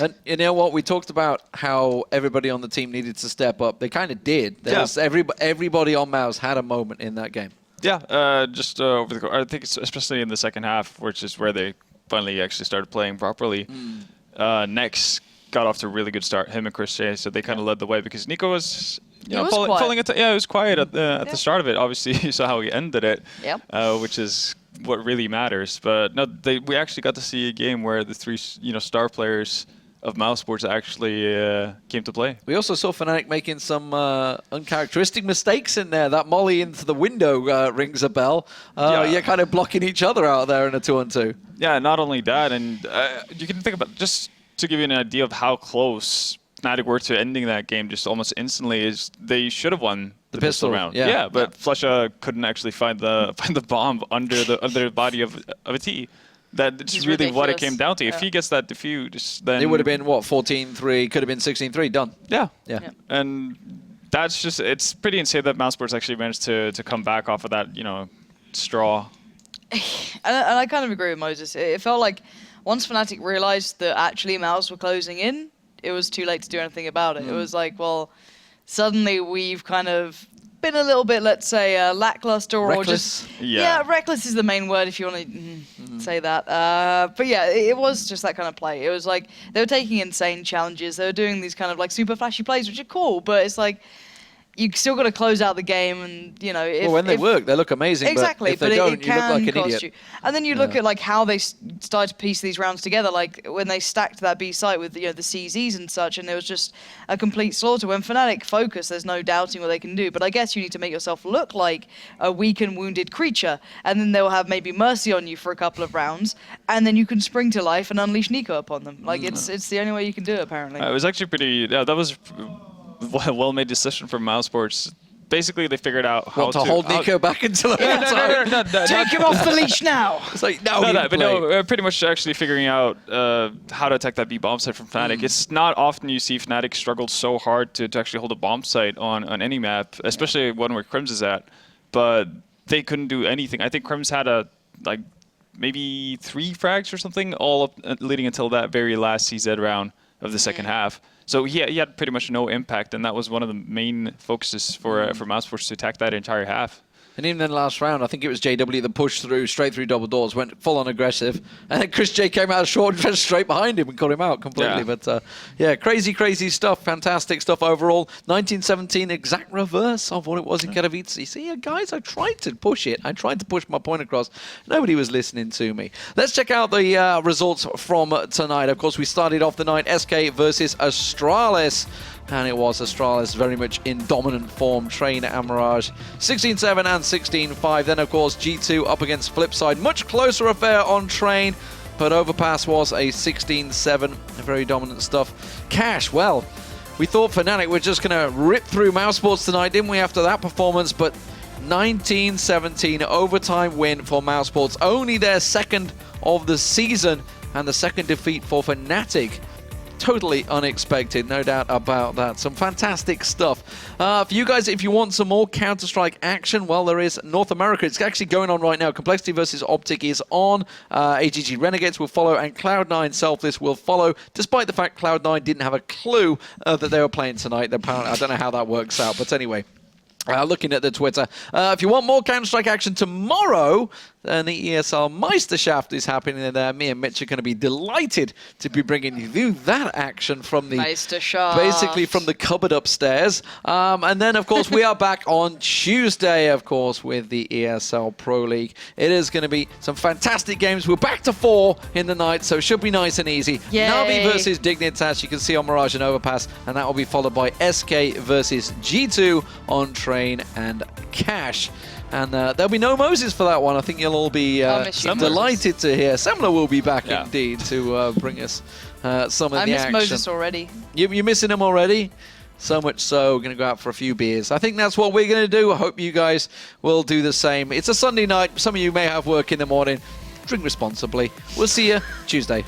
[SPEAKER 2] And you know what? We talked about how everybody on the team needed to step up. They kind of did. There was everybody on Mouse had a moment in that game.
[SPEAKER 4] Yeah, just over the. I think it's especially in the second half, which is where they finally actually started playing properly. Next got off to a really good start. Him and Chris J, so they kind of led the way because Nico was. It was quiet at the start of it. Obviously, you saw how he ended it, which is what really matters. But no, we actually got to see a game where the 3 star players of mousesports actually came to play.
[SPEAKER 2] We also saw Fnatic making some uncharacteristic mistakes in there. That molly into the window rings a bell. You're kind of blocking each other out there in a 2-on-2.
[SPEAKER 4] Yeah, not only that, and you can think about, just to give you an idea of how close Fnatic were to ending that game just almost instantly, is they should have won the pistol round.
[SPEAKER 2] Yeah,
[SPEAKER 4] but Flusha couldn't actually find the bomb under the body of a T. That's really
[SPEAKER 3] ridiculous.
[SPEAKER 4] what it came down to. If he gets that defuse, then
[SPEAKER 2] It would have been, what, 14-3, could have been 16-3, done.
[SPEAKER 4] Yeah.
[SPEAKER 2] And
[SPEAKER 4] that's just, it's pretty insane that mousesports actually managed to come back off of that, straw.
[SPEAKER 3] And I kind of agree with Moses. It felt like once Fnatic realized that actually Mouse were closing in, it was too late to do anything about it. It was like, well, suddenly we've kind of been a little bit, let's say, lackluster
[SPEAKER 2] reckless.
[SPEAKER 3] or just...
[SPEAKER 4] Yeah.
[SPEAKER 3] Reckless is the main word if you want to say that. But yeah, it was just that kind of play. It was like they were taking insane challenges. They were doing these kind of like super flashy plays, which are cool, but it's like you still got to close out the game, and if,
[SPEAKER 2] when they work, they look amazing.
[SPEAKER 3] Exactly,
[SPEAKER 2] but if they don't,
[SPEAKER 3] it
[SPEAKER 2] you look like
[SPEAKER 3] can
[SPEAKER 2] an
[SPEAKER 3] cost
[SPEAKER 2] idiot.
[SPEAKER 3] you. And then you look at like how they started to piece these rounds together, like when they stacked that B site with the CZs and such, and it was just a complete slaughter. When Fnatic focus, there's no doubting what they can do. But I guess you need to make yourself look like a weak and wounded creature, and then they'll have maybe mercy on you for a couple of rounds, and then you can spring to life and unleash Nico upon them. Like it's the only way you can do it, apparently.
[SPEAKER 4] It was actually pretty. Yeah, that was a well-made decision from mousesports. Basically, they figured out how
[SPEAKER 2] to hold Nico back until
[SPEAKER 4] No,
[SPEAKER 3] Take him off the leach now!
[SPEAKER 2] It's like,
[SPEAKER 4] pretty much actually figuring out how to attack that B bomb site from Fnatic. It's not often you see Fnatic struggle so hard to actually hold a bomb site on any map, especially one where Crims is at. But they couldn't do anything. I think Crims had maybe 3 frags or something, all up leading until that very last CZ round of the second half. So he had pretty much no impact, and that was one of the main focuses for mousesports to attack that entire half.
[SPEAKER 2] And even in the last round, I think it was JW that pushed through, straight through double doors, went full-on aggressive. And then Chris J came out short and went straight behind him and got him out completely.
[SPEAKER 4] Yeah.
[SPEAKER 2] But yeah, crazy, crazy stuff. Fantastic stuff overall. 1917, exact reverse of what it was in Katowice. See, guys, I tried to push it. I tried to push my point across. Nobody was listening to me. Let's check out the results from tonight. Of course, we started off the night SK versus Astralis. And it was Astralis very much in dominant form. Train and Mirage 16-7 and 16-5. Then, of course, G2 up against Flipside. Much closer affair on Train, but Overpass was a 16-7. Very dominant stuff. Cash, well, we thought Fnatic were just going to rip through mousesports tonight, didn't we, after that performance? But 19-17 overtime win for mousesports. Only their second of the season and the second defeat for Fnatic. Totally unexpected, no doubt about that. Some fantastic stuff. For you guys, if you want some more Counter-Strike action, well, there is North America. It's actually going on right now. Complexity versus Optic is on. AGG Renegades will follow, and Cloud9 Selfless will follow, despite the fact Cloud9 didn't have a clue that they were playing tonight. Apparently, I don't know how that works out, but anyway. Looking at the Twitter. If you want more Counter-Strike action tomorrow, then the ESL Meisterschaft is happening there. Me and Mitch are going to be delighted to be bringing you that action from the
[SPEAKER 3] Meisterschaft.
[SPEAKER 2] basically from the cupboard upstairs. And then, of course, we are back on Tuesday, of course, with the ESL Pro League. It is going to be some fantastic games. We're back to 4 in the night, so it should be nice and easy.
[SPEAKER 3] Yay.
[SPEAKER 2] Navi versus Dignitas, you can see on Mirage and Overpass, and that will be followed by SK versus G2 on Train and Cash. And there'll be no Moses for that one. I think you'll all be delighted to hear. Semler will be back indeed to bring us some of the action.
[SPEAKER 3] I miss Moses already.
[SPEAKER 2] You're missing him already? So much so, we're going to go out for a few beers. I think that's what we're going to do. I hope you guys will do the same. It's a Sunday night. Some of you may have work in the morning. Drink responsibly. We'll see you Tuesday.